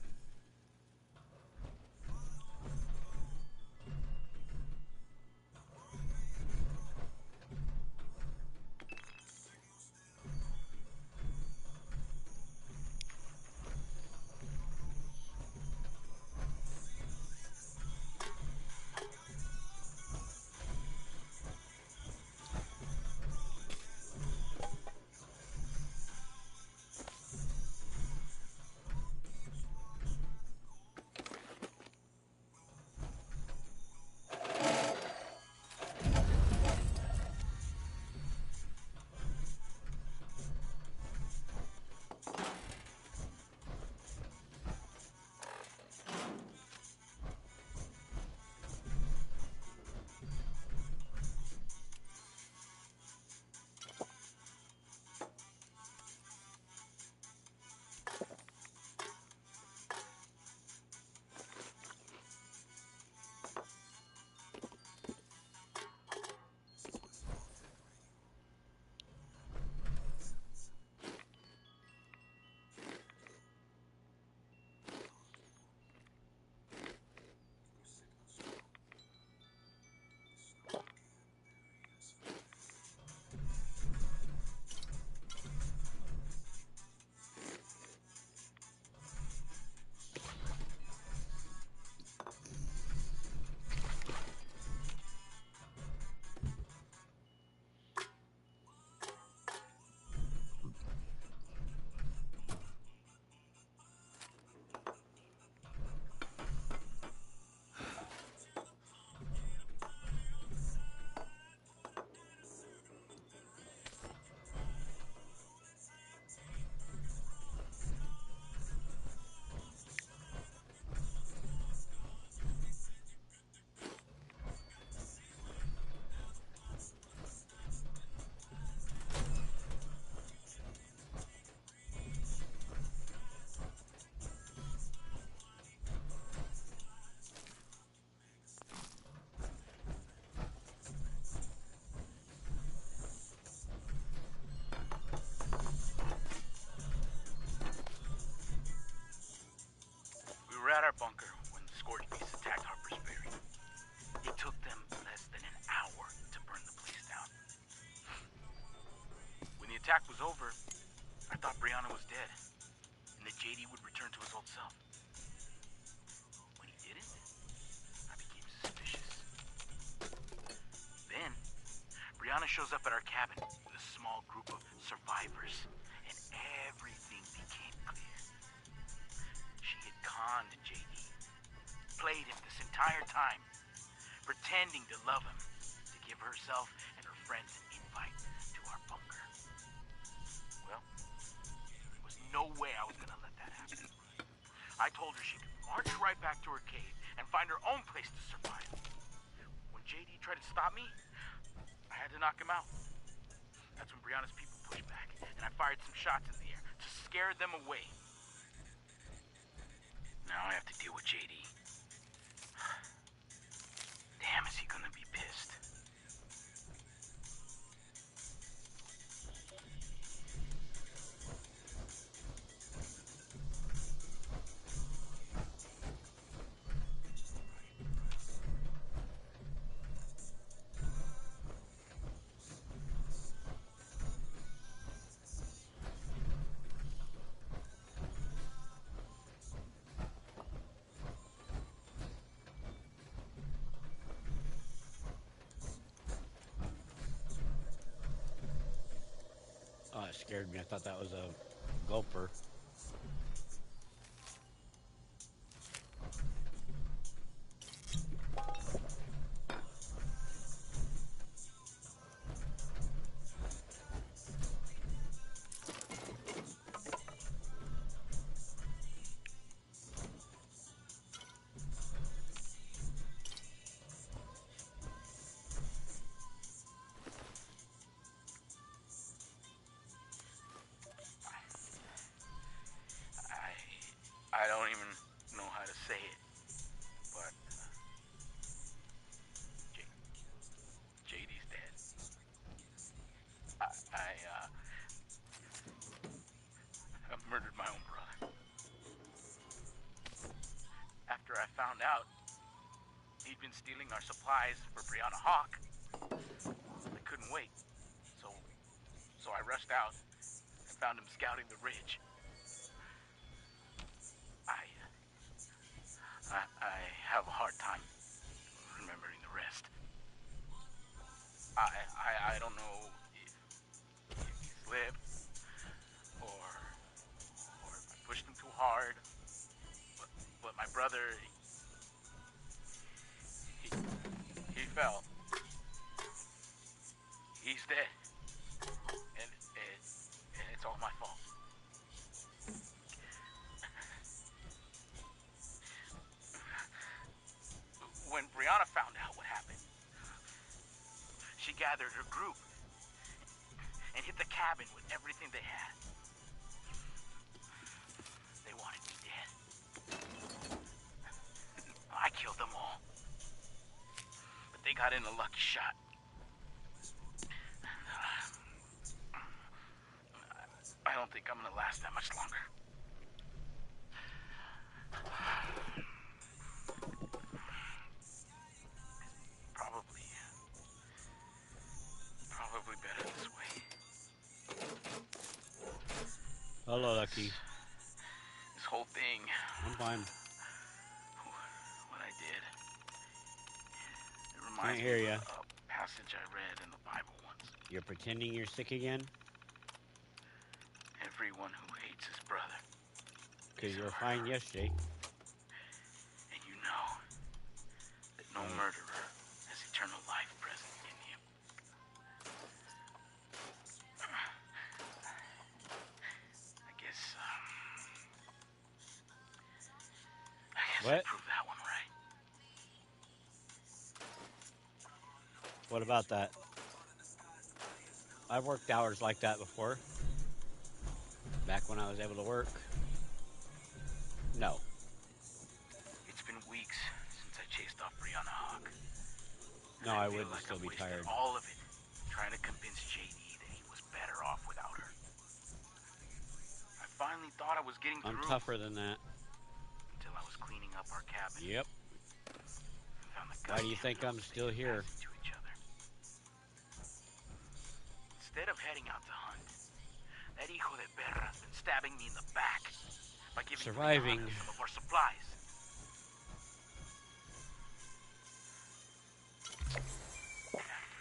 We were at our bunker when the Scorched beasts attacked Harper's Ferry. It took them less than an hour to burn the place down. When the attack was over, I thought Brianna was dead, and that JD would return to his old self. When he didn't, I became suspicious. Then, Brianna shows up at our cabin with a small group survivors, and everything became clear. She had conned JD, played him this entire time, pretending to love him, to give herself and her friends an invite to our bunker. Well, there was no way I was gonna let that happen. I told her she could march right back to her cave and find her own place to survive. When JD tried to stop me, I had to knock him out. That's when Brianna's people pushed back, and I fired some shots in the air to scare them away. Now I have to deal with JD. Damn, is he gonna be pissed? Oh, it scared me. I thought that was a gulper. I don't even know how to say it, but JD's dead. I murdered my own brother. After I found out he'd been stealing our supplies for Brianna Hawk, I couldn't wait. So I rushed out and found him scouting the ridge. I have a hard time remembering the rest. I don't know if he slipped or if I pushed him too hard, but my brother, he fell. He's dead, and it's all my fault. When Brianna found out what happened, she gathered her group and hit the cabin with everything they had. They wanted me dead. I killed them all. But they got in a lucky shot. I don't think I'm gonna last that much longer. Probably better this way. Hello, Lucky. This whole thing. I'm fine. What I did. It reminds me of a passage I read in the Bible once. You're pretending you're sick again? Everyone who hates his brother. Because you were fine yesterday. And you know that no murderer has eternal life present in him. I guess what? I proved that one right. What about that? I've worked hours like that before. Back when I was able to work. No. It's been weeks since I chased off Brianna Hawk. No, I wouldn't still be tired. All of it, trying to convince JD that he was better off without her. I finally thought I was getting through. I'm tougher than that. Until I was cleaning up our cabin. Yep. Why do you think I'm still here? Instead of heading out to hunt, that hijo de perra has been stabbing me in the back by giving surviving some of our supplies.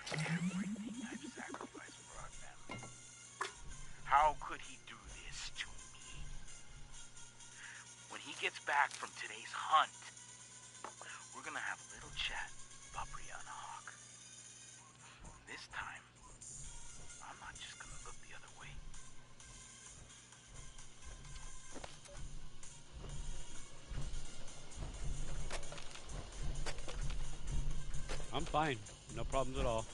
After everything I've sacrificed for our family, back from today's hunt, we're gonna have a little chat about Brianna Hawk. This time, I'm not just gonna look the other way. I'm fine. No problems at all.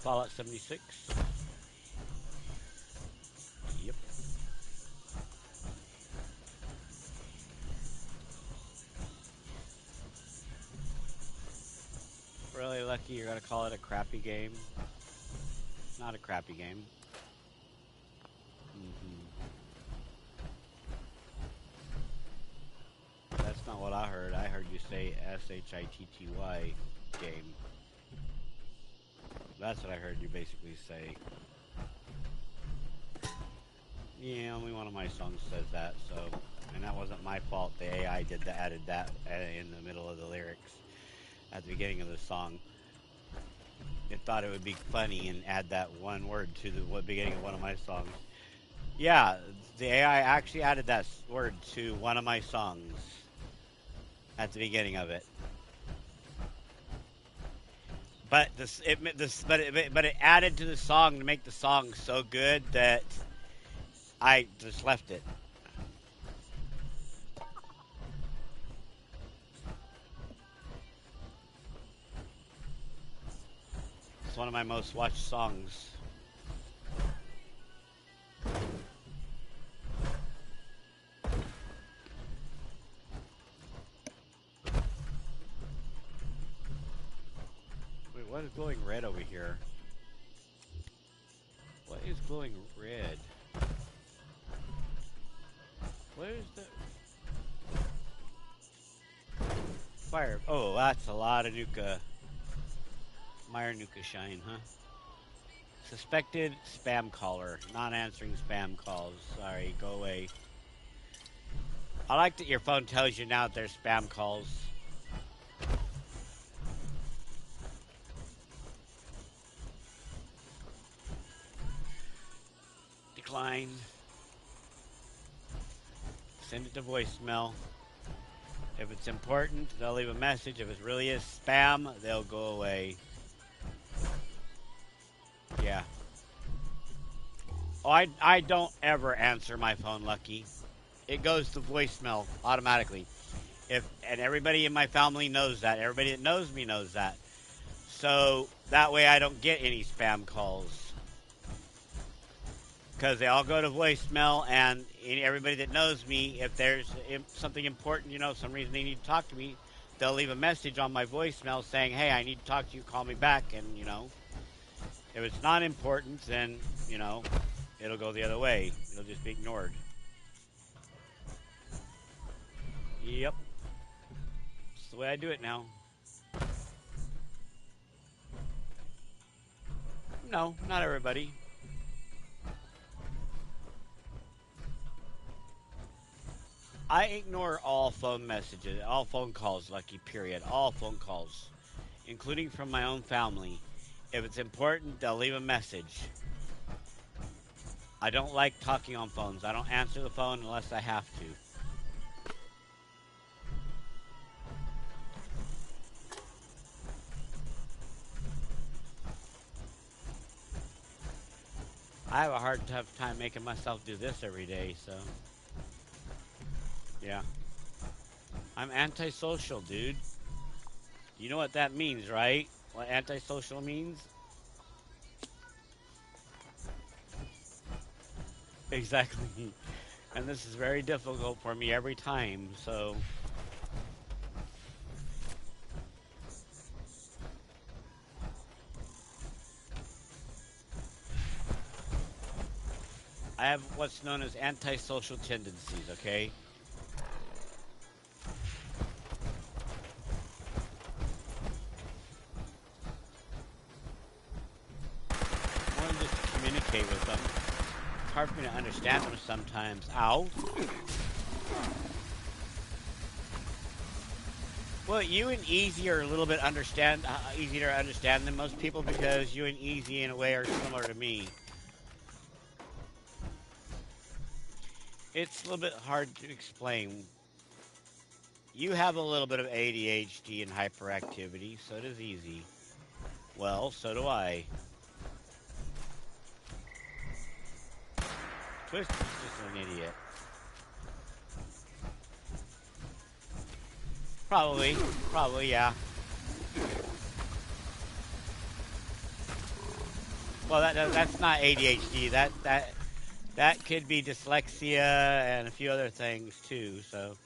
Fallout 76. Yep. Really lucky you're gonna call it a crappy game. It's not a crappy game. That's not what I heard. I heard you say S-H-I-T-T-Y game. That's what I heard you basically say. Yeah, only one of my songs says that, so... And that wasn't my fault. The AI added that in the middle of the lyrics at the beginning of the song. It thought it would be funny and add that one word to the beginning of one of my songs. Yeah, the AI actually added that word to one of my songs at the beginning of it. But it added to the song to make the song so good that I just left it. It's one of my most watched songs. Wait, what is glowing red over here? What is glowing red? What is that? Fire. Oh, that's a lot of Nuka. Meyer Nuka shine, huh? Suspected spam caller. Not answering spam calls. Sorry, go away. I like that your phone tells you now that there's spam calls. Decline. Send it to voicemail. If it's important, they'll leave a message. If it really is spam, they'll go away. Yeah. Oh, I don't ever answer my phone, Lucky. It goes to voicemail automatically. And everybody in my family knows that. Everybody that knows me knows that. So that way I don't get any spam calls. Because they all go to voicemail, and everybody that knows me, if there's something important, you know, some reason they need to talk to me, they'll leave a message on my voicemail saying, hey, I need to talk to you, call me back. And, you know, if it's not important, then, you know, it'll go the other way. It'll just be ignored. Yep. That's the way I do it now. No, not everybody. I ignore all phone messages, all phone calls, Lucky, period. All phone calls, including from my own family. If it's important, they'll leave a message. I don't like talking on phones. I don't answer the phone unless I have to. I have a hard tough time making myself do this every day, so... Yeah. I'm antisocial, dude. You know what that means, right? What antisocial means? Exactly. And this is very difficult for me every time, so... I have what's known as antisocial tendencies, okay? More than just to communicate with them. It's hard for me to understand them sometimes. Ow. Well, you and Easy are a little bit easier to understand than most people because you and Easy, in a way, are similar to me. It's a little bit hard to explain. You have a little bit of ADHD and hyperactivity, so it is easy. Well, so do I. Twist is just an idiot. Probably, yeah. Well, that's not ADHD. That could be dyslexia and a few other things too. So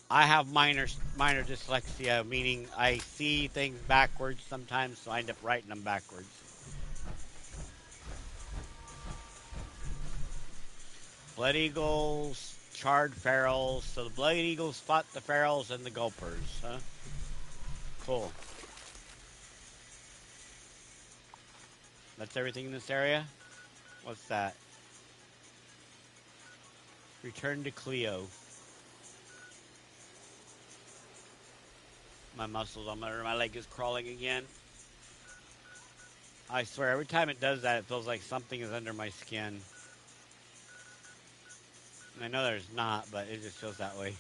I have minor dyslexia, meaning I see things backwards sometimes, so I end up writing them backwards. Blood eagles, charred ferals. So the blood eagles fought the ferals and the gulpers, huh? Cool. That's everything in this area? What's that? Return to Cleo. My muscles on my leg is crawling again. I swear, every time it does that, it feels like something is under my skin. I know there's not, but it just feels that way.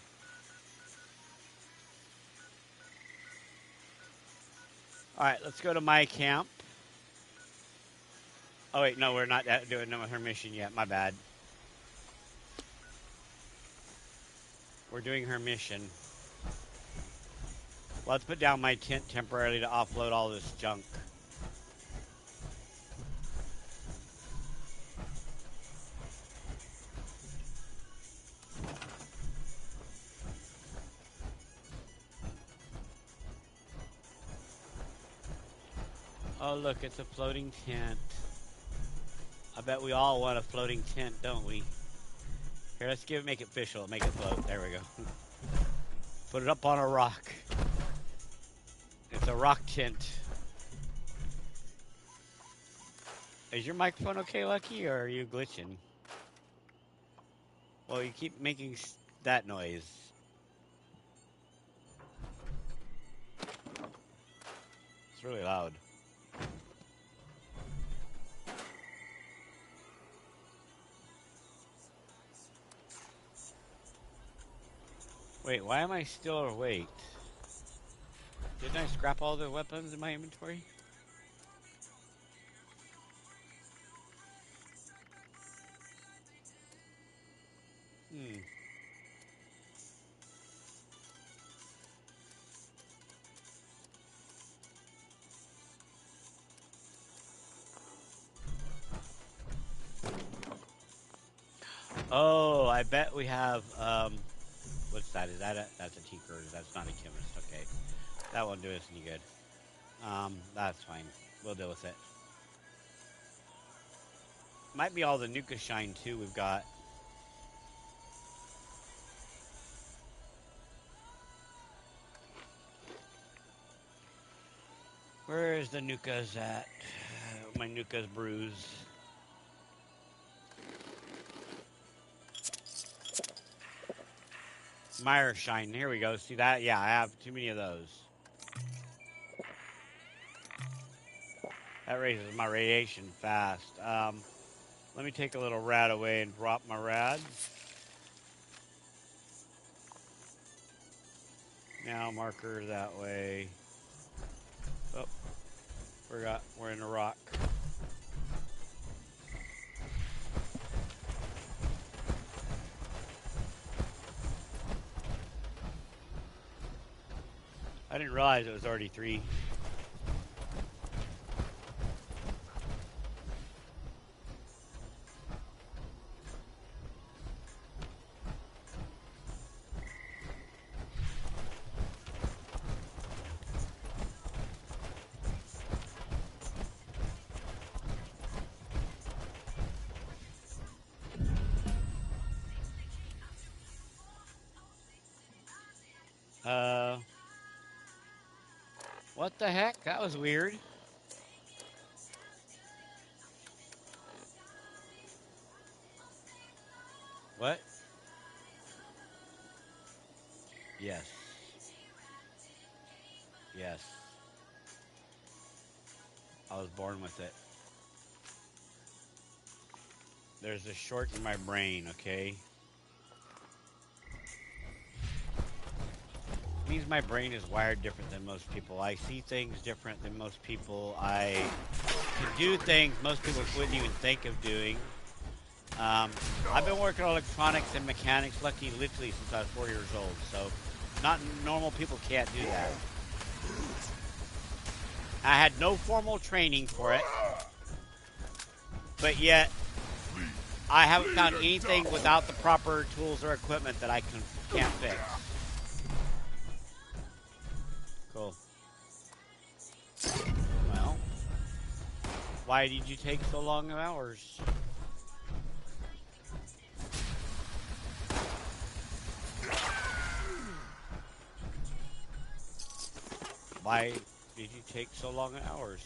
Alright, let's go to my camp. Oh, wait, no, we're not doing her mission yet. My bad. We're doing her mission. Well, let's put down my tent temporarily to offload all this junk. Oh, look, it's a floating tent. I bet we all want a floating tent, don't we? Here, let's make it official. Make it float. There we go. Put it up on a rock. It's a rock tent. Is your microphone okay, Lucky, or are you glitching? Well, you keep making that noise. It's really loud. Wait, why am I still awake? Didn't I scrap all the weapons in my inventory? Oh, I bet we have, what's that? Is that that's a tinker. That's not a chemist. Okay. That won't do us any good. That's fine. We'll deal with it. Might be all the Nuka Shine, too, we've got. Where is the Nukas at? My Nuka's bruise. Mire Shine. Here we go. See that? Yeah, I have too many of those. That raises my radiation fast. Let me take a little rad away and drop my rads. Now marker that way. Oh, forgot we're in a rock. I didn't realize it was already 3. What the heck? That was weird. What? Yes. Yes. I was born with it. There's a short in my brain, okay? means my brain is wired different than most people. I see things different than most people. I can do things most people wouldn't even think of doing. I've been working on electronics and mechanics, literally since I was 4 years old. So, not normal people can't do that. I had no formal training for it, but yet I haven't found anything without the proper tools or equipment that I can't fix. Cool. Well, why did you take so long of hours? Why did you take so long of hours?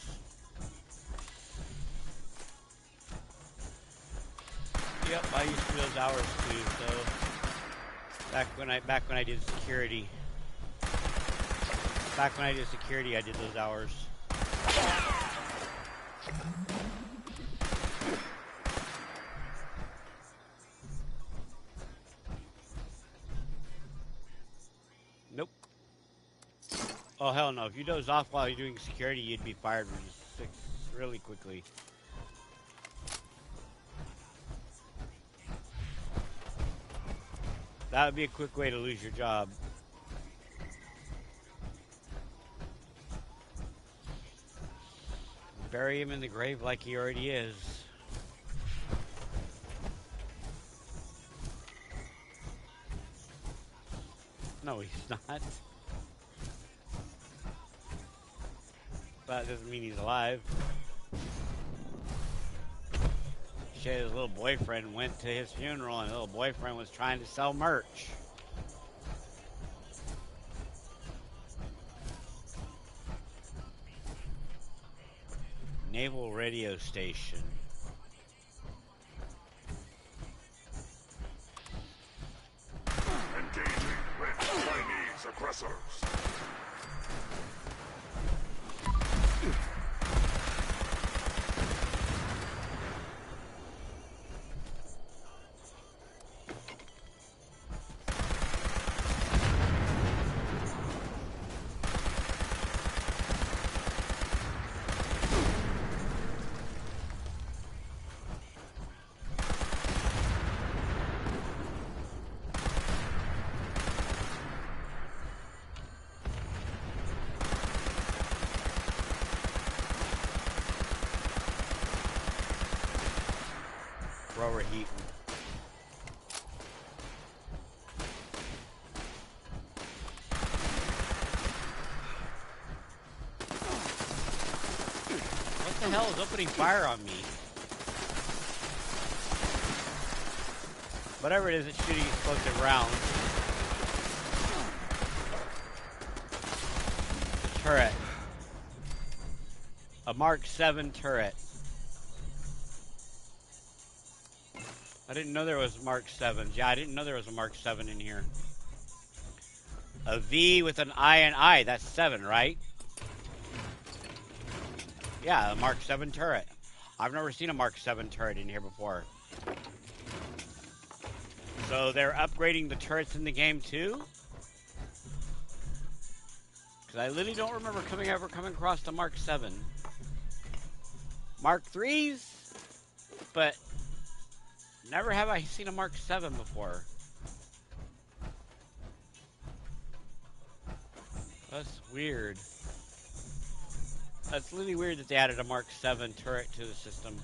Yep, I used to do those hours too. So back when I did security. Back when I did security, I did those hours. Nope. Oh, hell no. If you doze off while you're doing security, you'd be fired really quickly. That would be a quick way to lose your job. Bury him in the grave like he already is. No, he's not. That doesn't mean he's alive. Shit, his little boyfriend went to his funeral and his little boyfriend was trying to sell merch. Naval radio station. Engaging with Chinese aggressors. Thrower heating. What the hell is opening fire on me? Whatever it is, it's shooting explosive rounds. The turret. A Mark 7 turret. I didn't know there was Mark 7s. Yeah, I didn't know there was a Mark 7 in here. A V with an I and I. That's 7, right? Yeah, a Mark 7 turret. I've never seen a Mark 7 turret in here before. So they're upgrading the turrets in the game too? Because I literally don't remember ever coming across the Mark 7. Mark 3s? But never have I seen a Mark 7 before. That's weird. That's really weird that they added a Mark 7 turret to the system.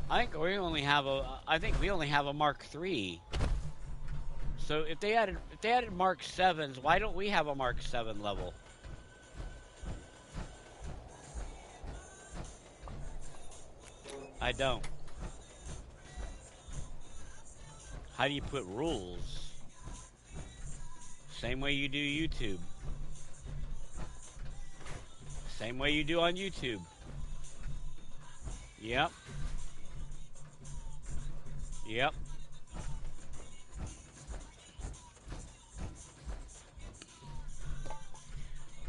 I think we only have a Mark 3. So if they added Mark 7s, why don't we have a Mark 7 level? I don't. How do you put rules? Same way you do YouTube. Same way you do on YouTube. Yep. Yep.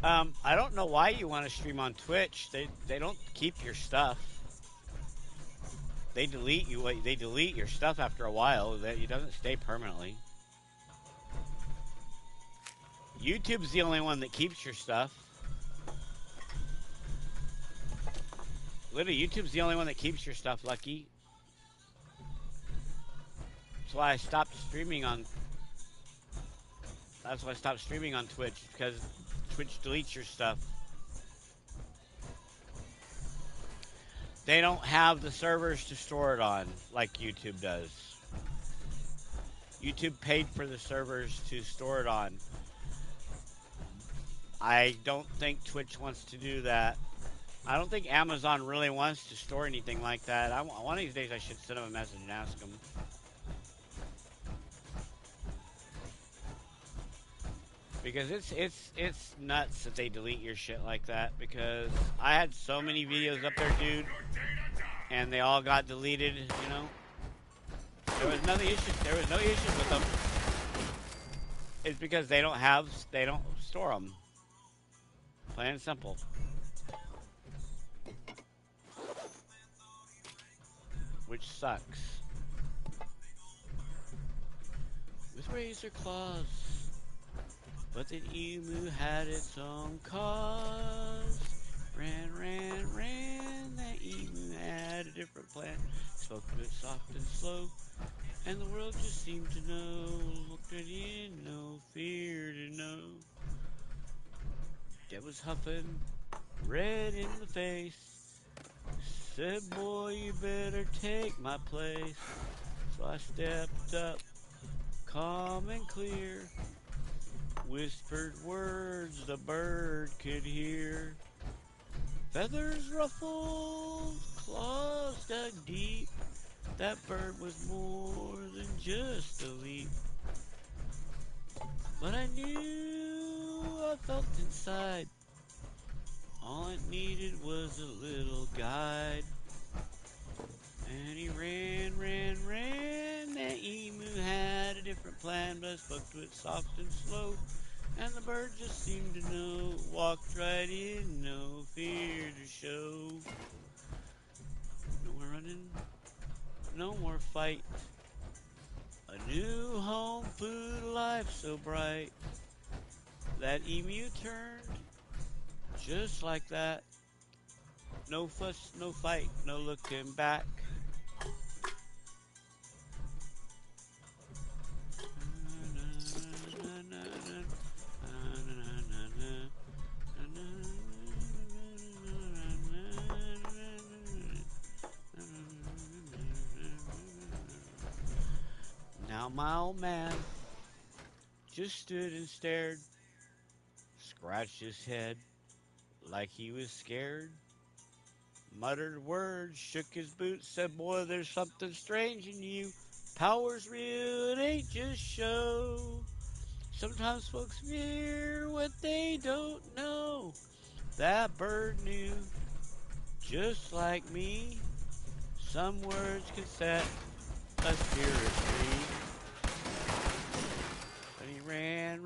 I don't know why you want to stream on Twitch. They don't keep your stuff. They delete your stuff after a while. It doesn't stay permanently. YouTube's the only one that keeps your stuff. Literally, YouTube's the only one that keeps your stuff, Lucky. That's why I stopped streaming on. That's why I stopped streaming on Twitch, because Twitch deletes your stuff. They don't have the servers to store it on like YouTube does. YouTube paid for the servers to store it on. I don't think Twitch wants to do that. I don't think Amazon really wants to store anything like that. One of these days I should send them a message and ask them. Because it's nuts that they delete your shit like that. Because I had so many videos up there, dude, and they all got deleted. You know, there was no issues with them. It's because they don't store them. Plain and simple. Which sucks. With razor claws. But the emu had its own cause. Ran, that emu had a different plan. Spoke to it soft and slow, and the world just seemed to know. Looked it in, no fear to know. Dad was huffing, red in the face. Said, boy, you better take my place. So I stepped up, calm and clear. Whispered words the bird could hear. Feathers ruffled, claws dug deep. That bird was more than just a leap. But I knew, I felt inside, all it needed was a little guide. And he ran. That emu had a different plan, but I spoke to it soft and slow. And the bird just seemed to know, walked right in, no fear to show. No more running, no more fight. A new home, food, life so bright. That emu turned, just like that. No fuss, no fight, no looking back. Now my old man just stood and stared, scratched his head like he was scared, muttered words, shook his boots, said, boy, there's something strange in you. Power's real, it ain't just show. Sometimes folks fear what they don't know. That bird knew, just like me, some words could set a spirit free. But he ran.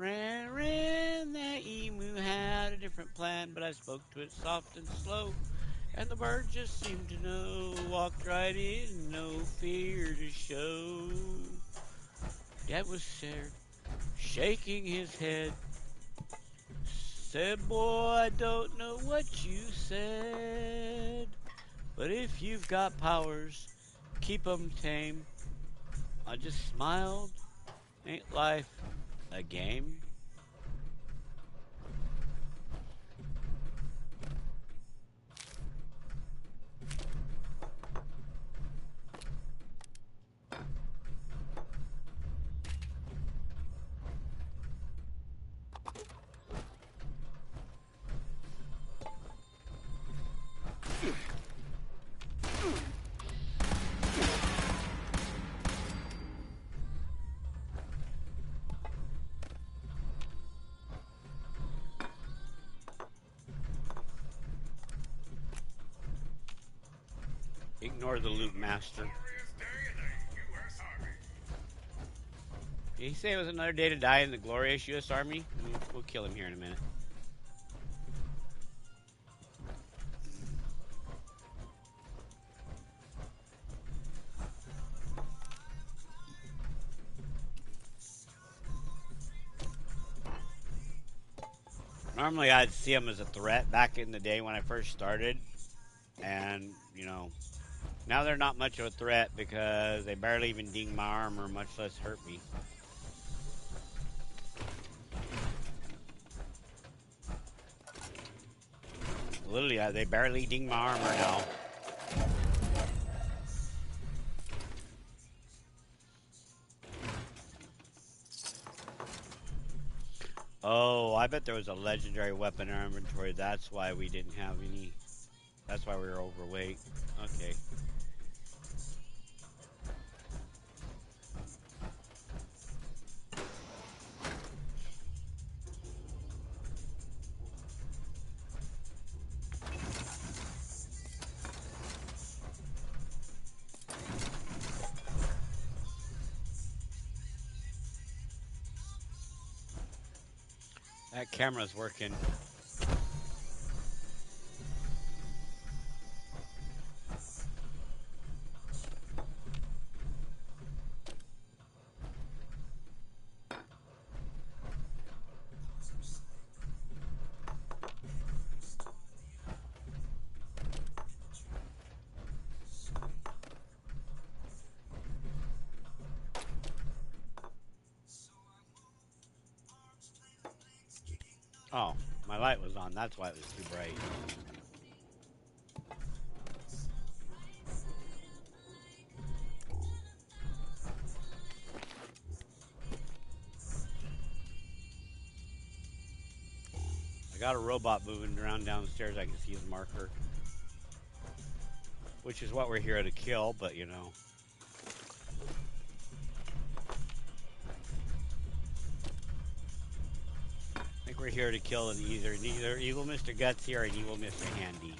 That emu had a different plan, but I spoke to it soft and slow. And the bird just seemed to know, walked right in, no fear to show. Dad was scared, shaking his head. Said, boy, I don't know what you said, but if you've got powers, keep 'em tame. I just smiled. Ain't life a game? Ignore the loot master. Did he say it was another day to die in the glorious U.S. Army? We'll kill him here in a minute. Normally, I'd see them as a threat back in the day when I first started, and you know, now they're not much of a threat because they barely even ding my armor, much less hurt me. Literally, they barely ding my armor now. Oh, I bet there was a legendary weapon in our inventory. That's why we didn't have any. That's why we were overweight. Okay. That camera's working. Oh, my light was on. That's why it was too bright. I got a robot moving around downstairs. I can see his marker. Which is what we're here to kill, but you know. I think we're here to kill either evil Mr. Gutsy or an evil Mr. Handy.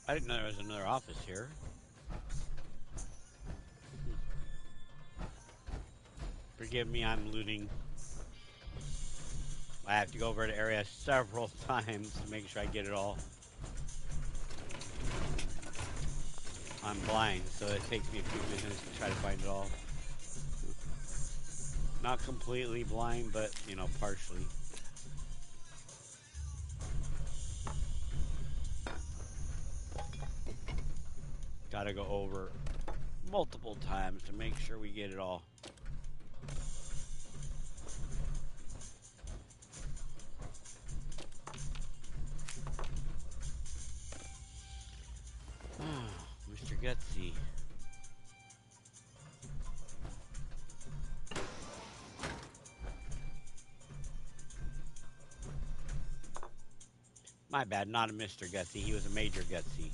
I didn't know there was another office here. Forgive me, I'm looting. I have to go over the area several times to make sure I get it all. I'm blind, so it takes me a few minutes to try to find it all. Not completely blind, but, you know, partially. Gotta go over multiple times to make sure we get it all. Mr. Gutsy. My bad, not a Mr. Gutsy. He was a Major Gutsy.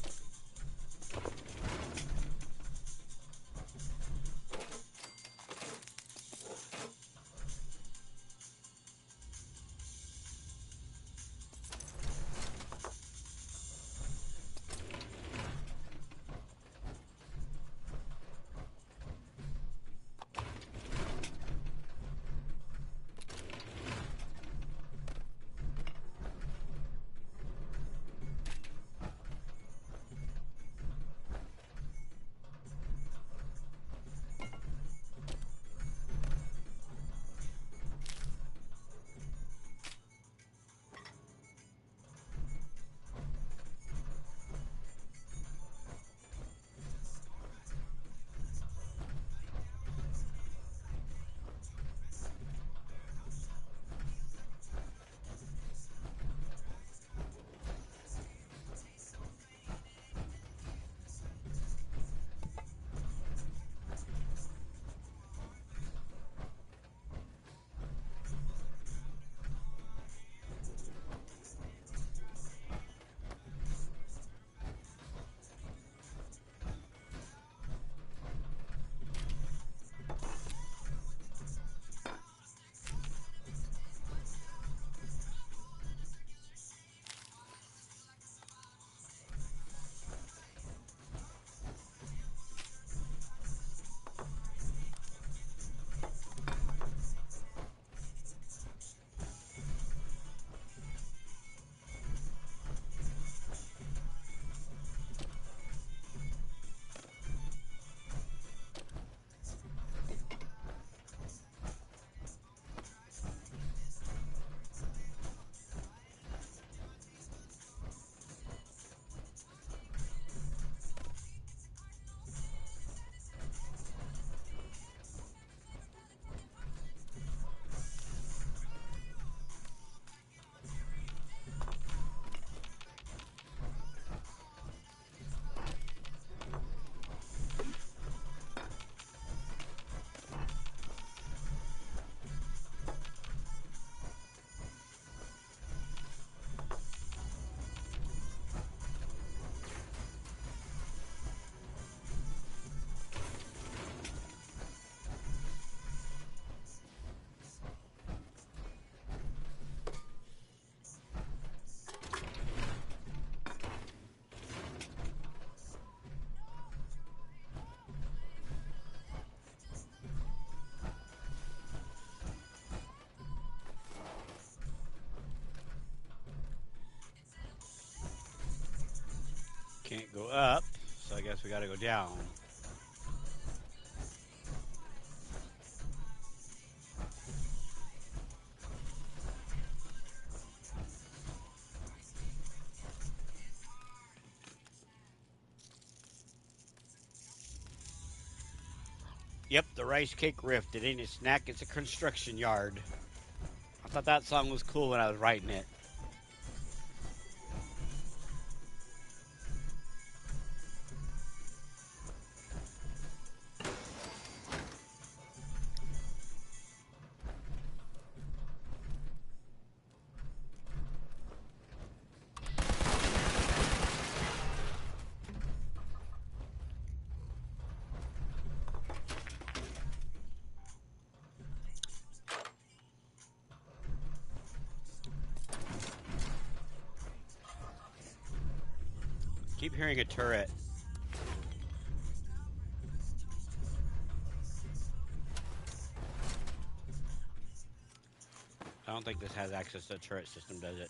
Can't go up, so I guess we gotta go down. Yep, the Rice Cake Rift. It ain't a snack, it's a construction yard. I thought that song was cool when I was writing it. Keep hearing a turret. I don't think this has access to a turret system, does it?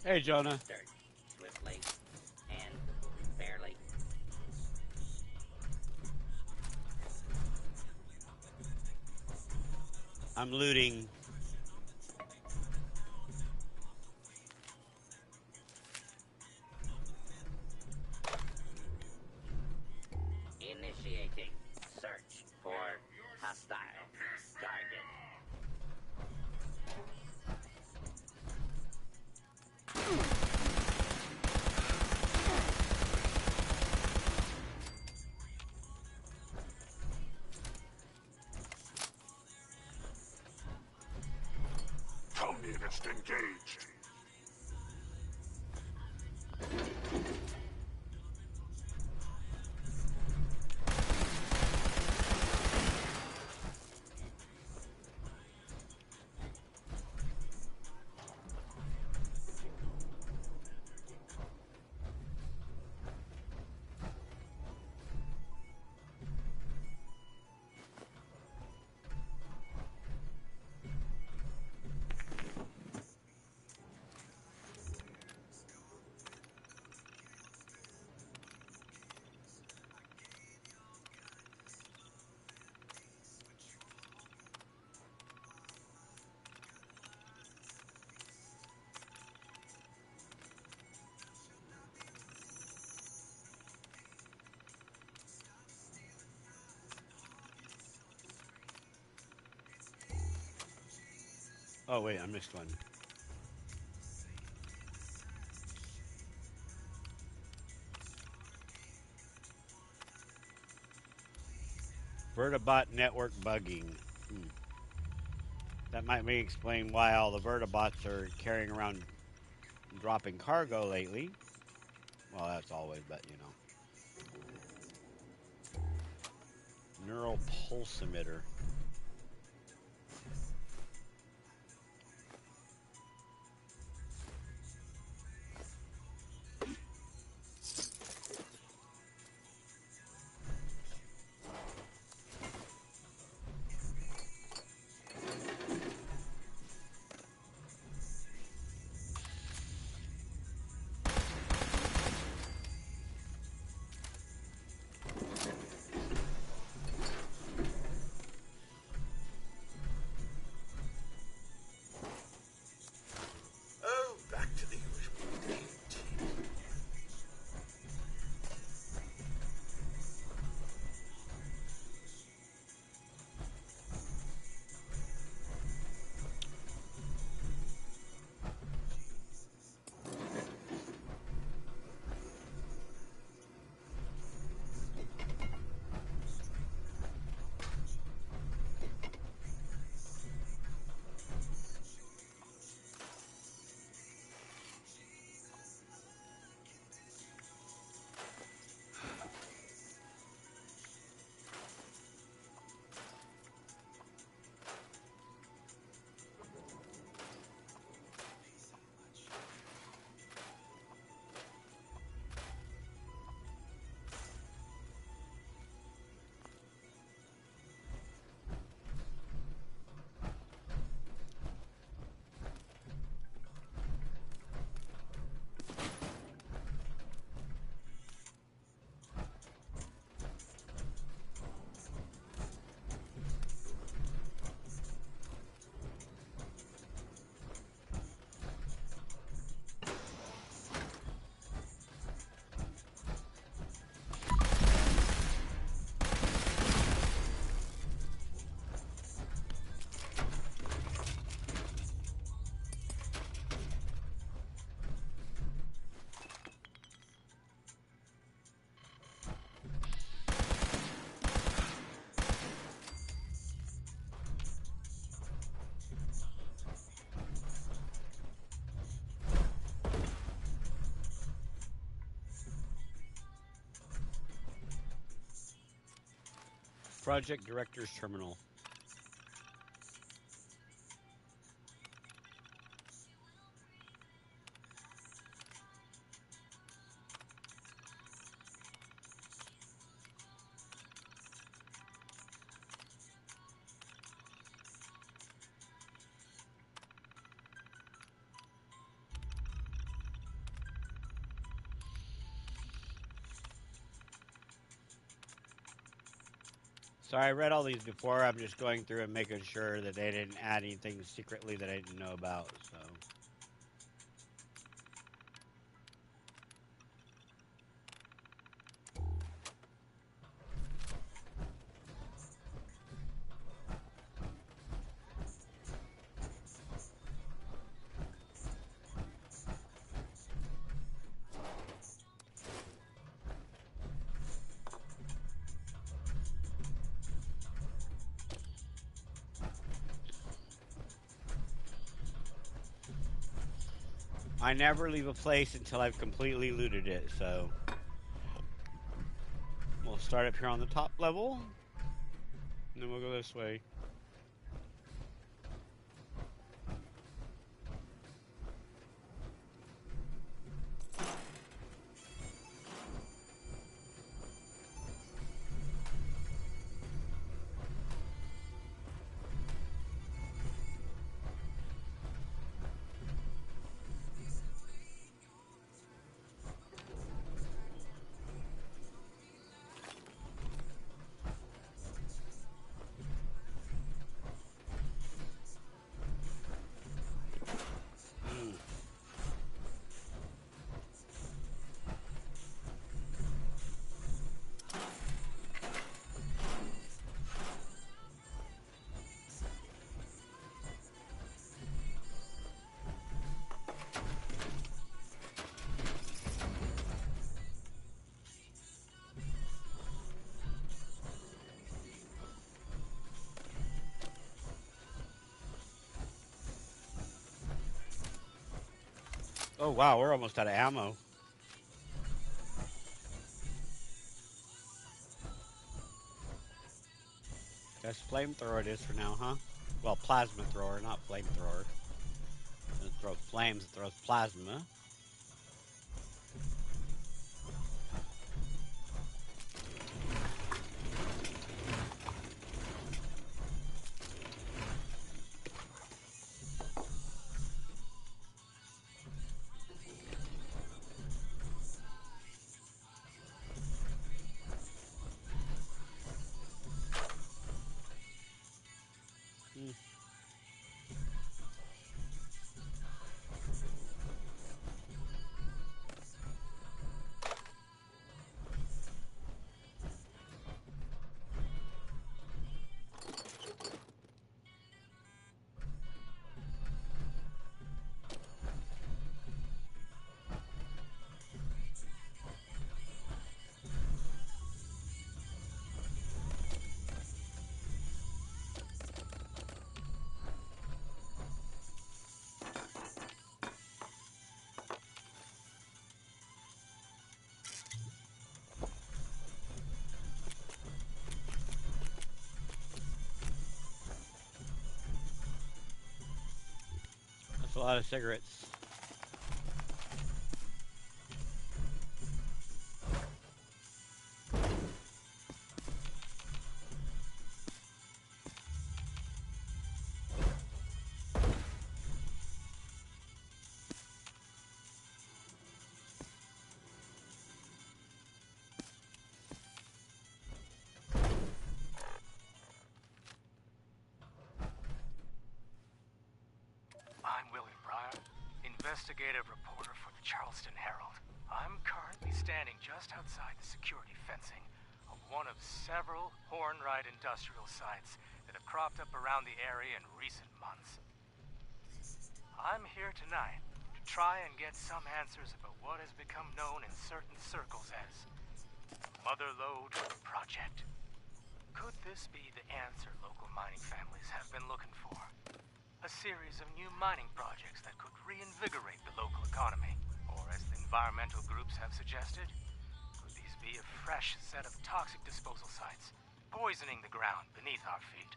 Hey, Jonah. Swiftly and fairly. I'm looting. Initiating search for hostile target. Tempest engaged. Oh, wait, I missed one. Vertibot network bugging. That might explain why all the Vertibots are carrying around dropping cargo lately. Well, that's always, but you know. Neural pulse emitter. Oh, back to the usual routine. Project Director's Terminal. Sorry, I read all these before. I'm just going through and making sure that they didn't add anything secretly that I didn't know about. So. I never leave a place until I've completely looted it, so we'll start up here on the top level, and then we'll go this way. Oh wow, we're almost out of ammo. Guess flamethrower it is for now, huh? Well, plasma thrower, not flamethrower. It throws flames, it throws plasma. That's a lot of cigarettes. Investigative reporter for the Charleston Herald. I'm currently standing just outside the security fencing of one of several Hornwright industrial sites that have cropped up around the area in recent months. I'm here tonight to try and get some answers about what has become known in certain circles as the Mother Lode Project. Could this be the answer local mining families have been looking for? A series of new mining projects that could reinvigorate the local economy. Or as the environmental groups have suggested, could these be a fresh set of toxic disposal sites, poisoning the ground beneath our feet?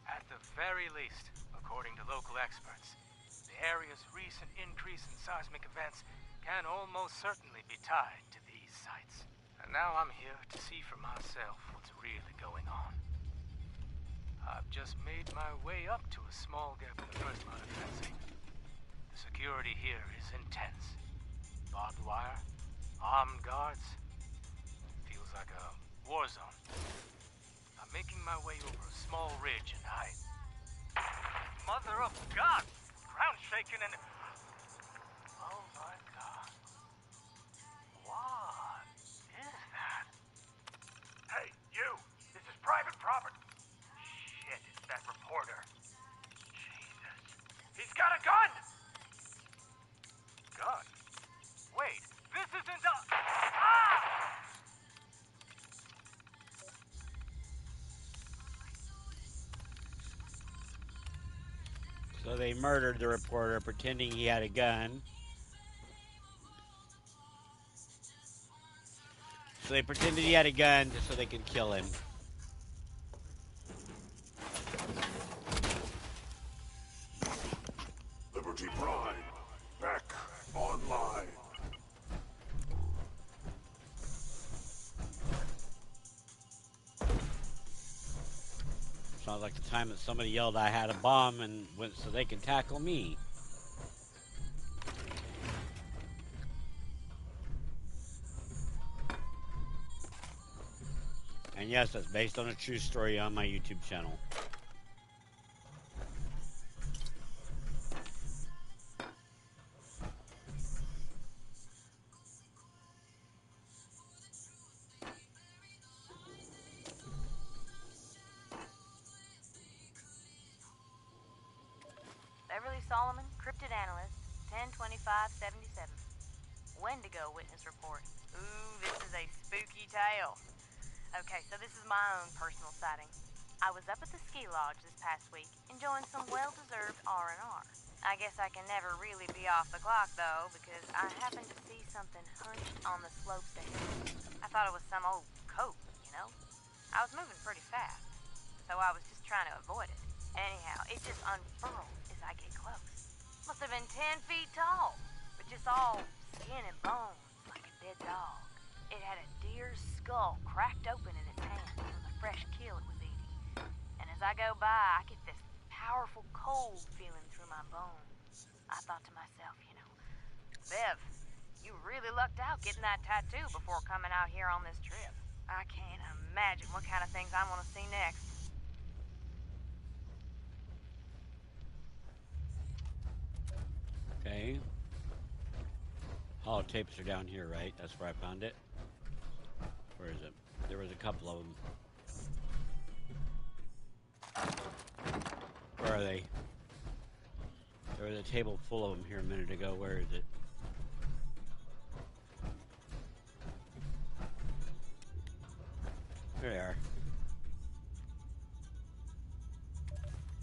At the very least, according to local experts, the area's recent increase in seismic events can almost certainly be tied to these sites. And now I'm here to see for myself what's really going on. I've just made my way up to a small gap in the first line of fencing. The security here is intense. Barbed wire, armed guards. Feels like a war zone. I'm making my way over a small ridge and Mother of God! Ground shaking and... Oh my God. What is that? Hey, you! This is private property. Shit, it's that reporter. Jesus. He's got a gun! Gun? Wait, this isn't a... Ah! So they murdered the reporter pretending he had a gun. So they pretended he had a gun just so they could kill him. Liberty Prime, back online. Sounds like the time that somebody yelled I had a bomb and went so they can tackle me. And yes, that's based on a true story on my YouTube channel. Beverly Solomon, cryptid analyst, 102577. Wendigo witness report. Ooh, this is a spooky tale. Okay, so this is my own personal sighting. I was up at the ski lodge this past week, enjoying some well-deserved R&R. I guess I can never really be off the clock, though, because I happened to see something hunched on the slopes ahead. I thought it was some old coat, you know? I was moving pretty fast, so I was just trying to avoid it. Anyhow, it just unfurled as I get close. Must have been 10 feet tall, but just all skin and bones like a dead dog. It had a deer's skull cracked open in its hand from the fresh kill it was eating. And as I go by, I get this powerful cold feeling through my bones. I thought to myself, you know, Bev, you really lucked out getting that tattoo before coming out here on this trip. I can't imagine what kind of things I'm gonna see next. Okay. Holotapes are down here, right? That's where I found it. Where is it? There was a couple of them. Where are they? There was a table full of them here a minute ago. Where is it? There they are.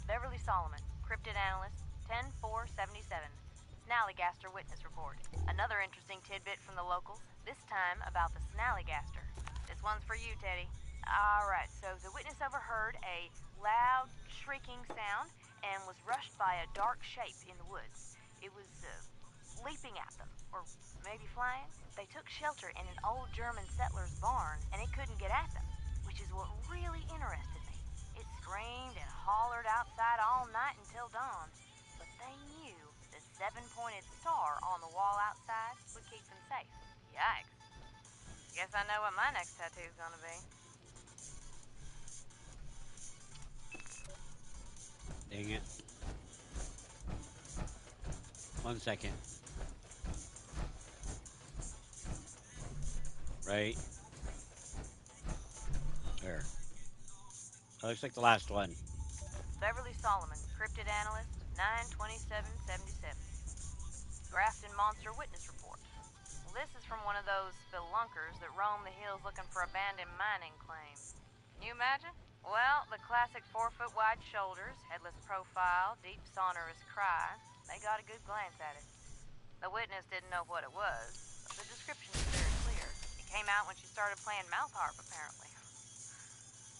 Beverly Solomon, cryptid analyst, 10477. Snallygaster witness report. Another interesting tidbit from the locals, this time about the snallygaster. This one's for you, Teddy. Alright, so the witness overheard a loud, shrieking sound and was rushed by a dark shape in the woods. It was, leaping at them, or maybe flying. They took shelter in an old German settler's barn, and it couldn't get at them, which is what really interested me. It screamed and hollered outside all night until dawn, but they knew the 7-pointed star on the wall outside would keep them safe. Yikes. Guess I know what my next tattoo's gonna be. Dang it. 1 second. Right. There. That looks like the last one. Beverly Solomon, cryptid analyst, 92777. Grafton Monster Witness Report. Well, this is from one of those spelunkers that roam the hills looking for abandoned mining claims. Can you imagine? Well, the classic 4-foot-wide shoulders, headless profile, deep sonorous cry, they got a good glance at it. The witness didn't know what it was, but the description is very clear. It came out when she started playing mouth harp, apparently.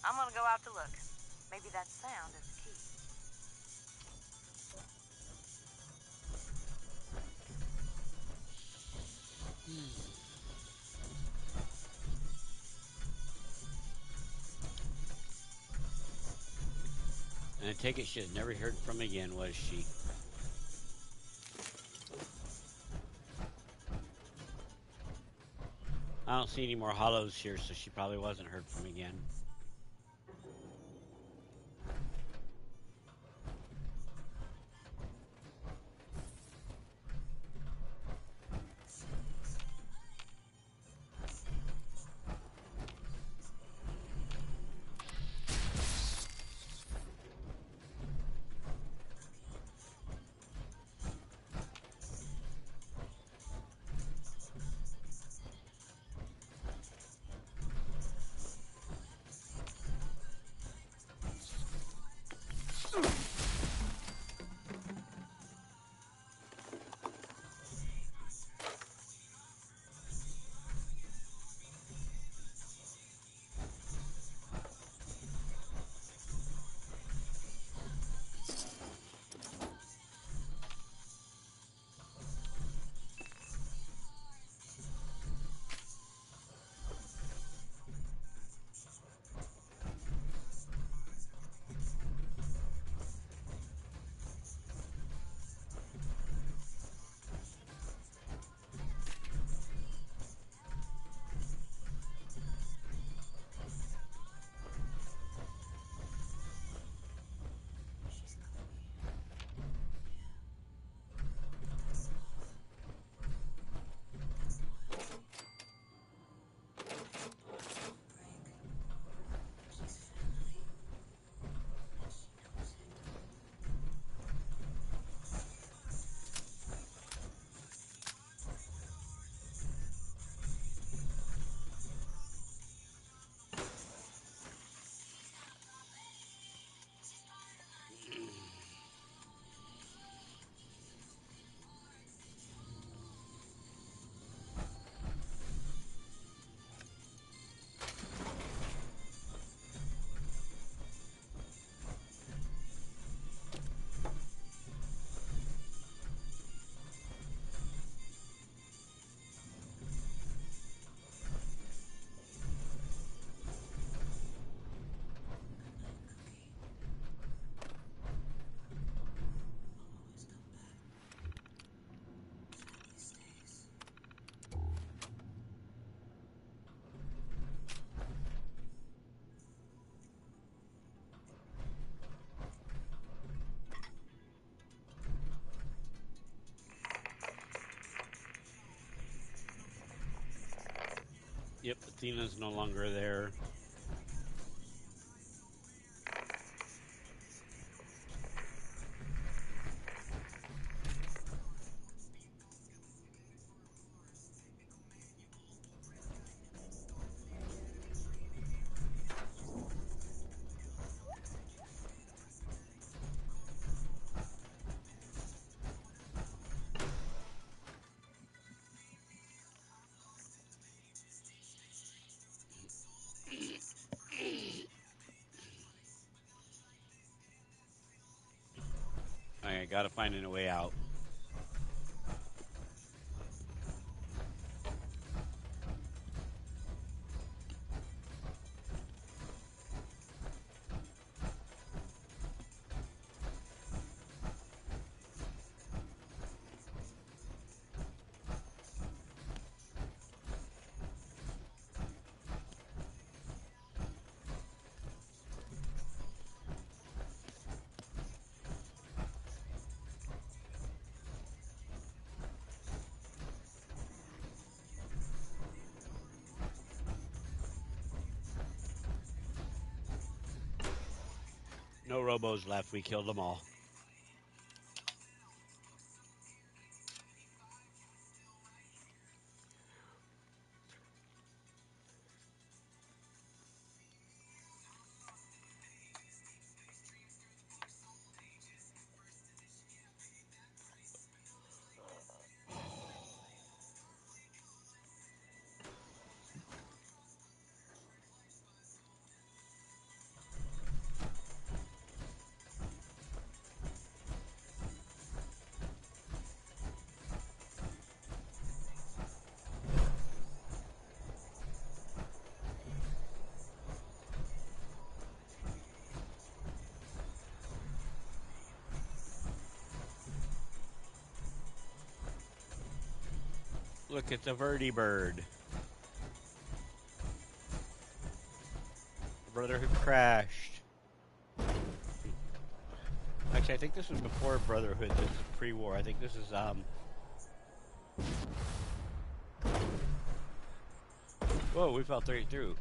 I'm gonna go out to look. Maybe that sound is the key. And I take it she had never heard from again, was she? I don't see any more hollows here, so she probably wasn't heard from again. Yep, Athena's no longer there. I gotta find a way out. No robos left. We killed them all. Look, it's a vertibird. Brotherhood crashed. Actually, I think this was before Brotherhood. This is pre-war. I think this is, Whoa, we fell straight through.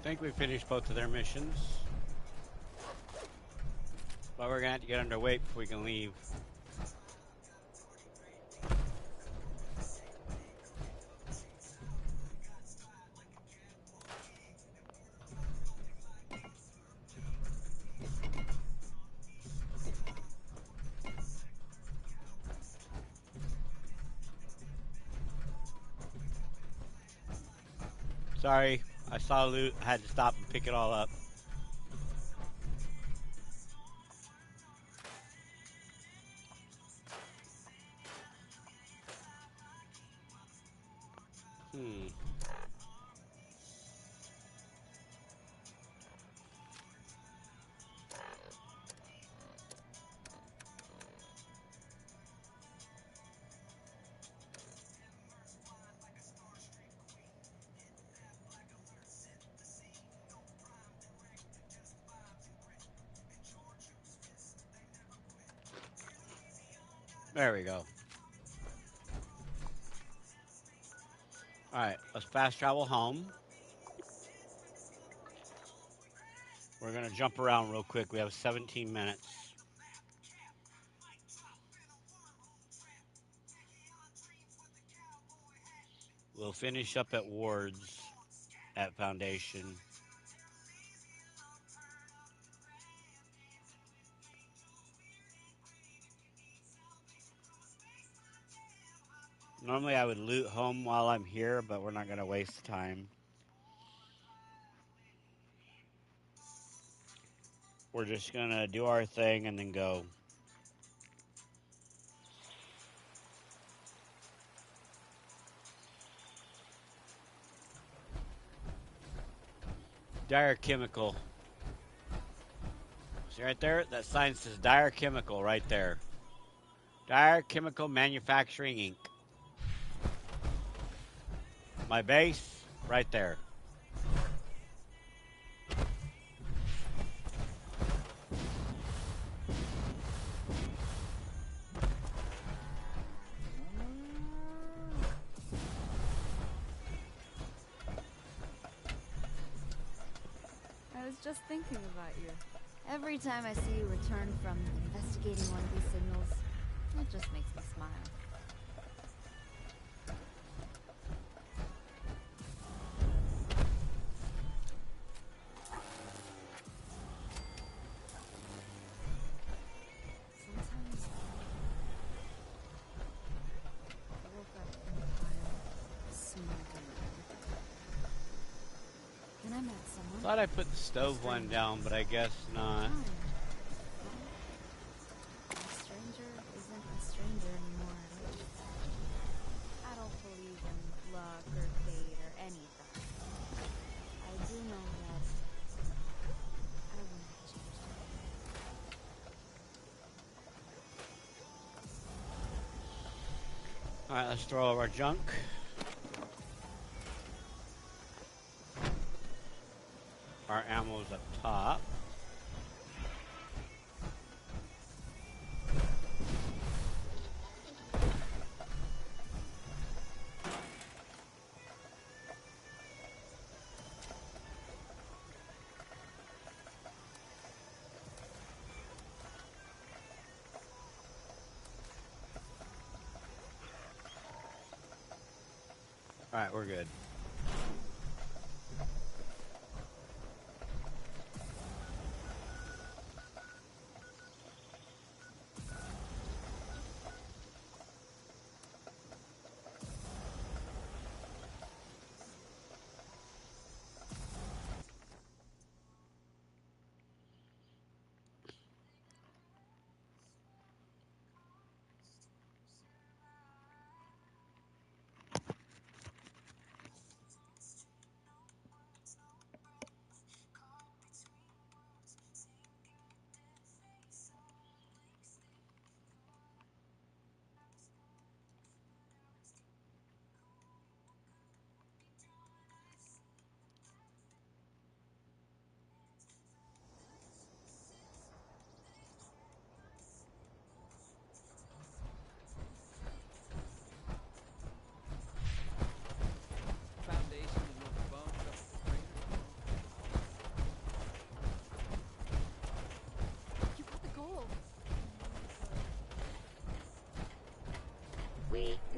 think we finished both of their missions. But we're gonna have to get underway before we can leave. Sorry, I saw loot, I had to stop and pick it all up. There we go. Alright, let's fast travel home. We're gonna jump around real quick. We have 17 minutes. We'll finish up at Ward's at Foundation. Normally I would loot home while I'm here, but we're not gonna waste time. We're just gonna do our thing and then go. Dire Chemical. See right there? That sign says Dire Chemical right there. Dire Chemical Manufacturing Inc. My base, right there. I was just thinking about you. Every time I see you return from investigating one of these signals, it just makes me smile. Sometimes I woke up in a pile, smoking. Then I met someone. Thought I put the stove one down, but I guess not. A stranger isn't a stranger anymore, at least. I don't believe in luck or fate or anything. I do know that I wouldn't have changed it. Alright, let's throw all our junk. Our ammo's up top. Alright, we're good.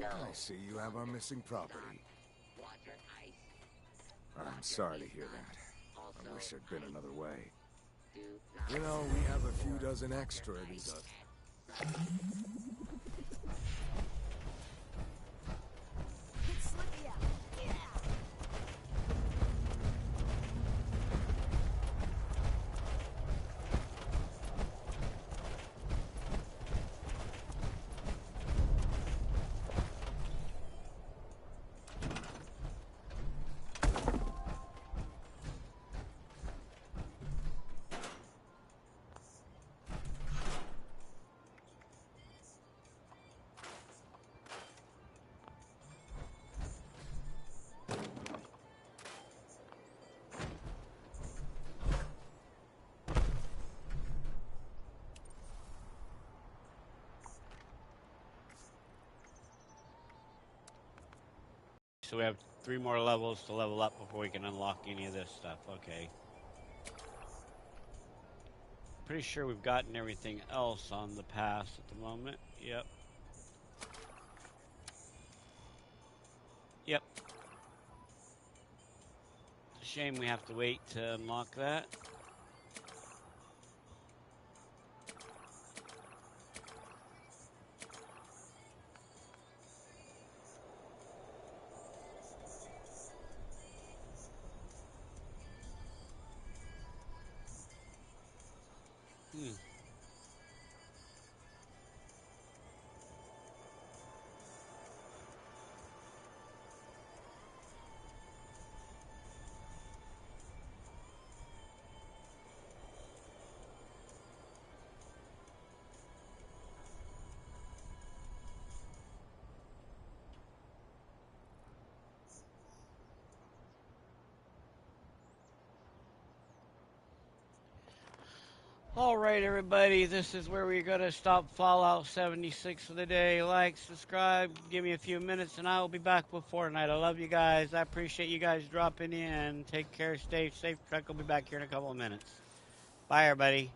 I see you have our missing property. I'm sorry to hear that. I wish there'd been another way. You know, we have a few dozen extra of these. So we have 3 more levels to level up before we can unlock any of this stuff. Okay. Pretty sure we've gotten everything else on the pass at the moment. Yep. Yep. It's a shame we have to wait to unlock that. All right, everybody, this is where we're going to stop Fallout 76 for the day. Like, subscribe, give me a few minutes, and I will be back with Fortnite. I love you guys. I appreciate you guys dropping in. Take care, stay safe. Trek will be back here in a couple of minutes. Bye, everybody.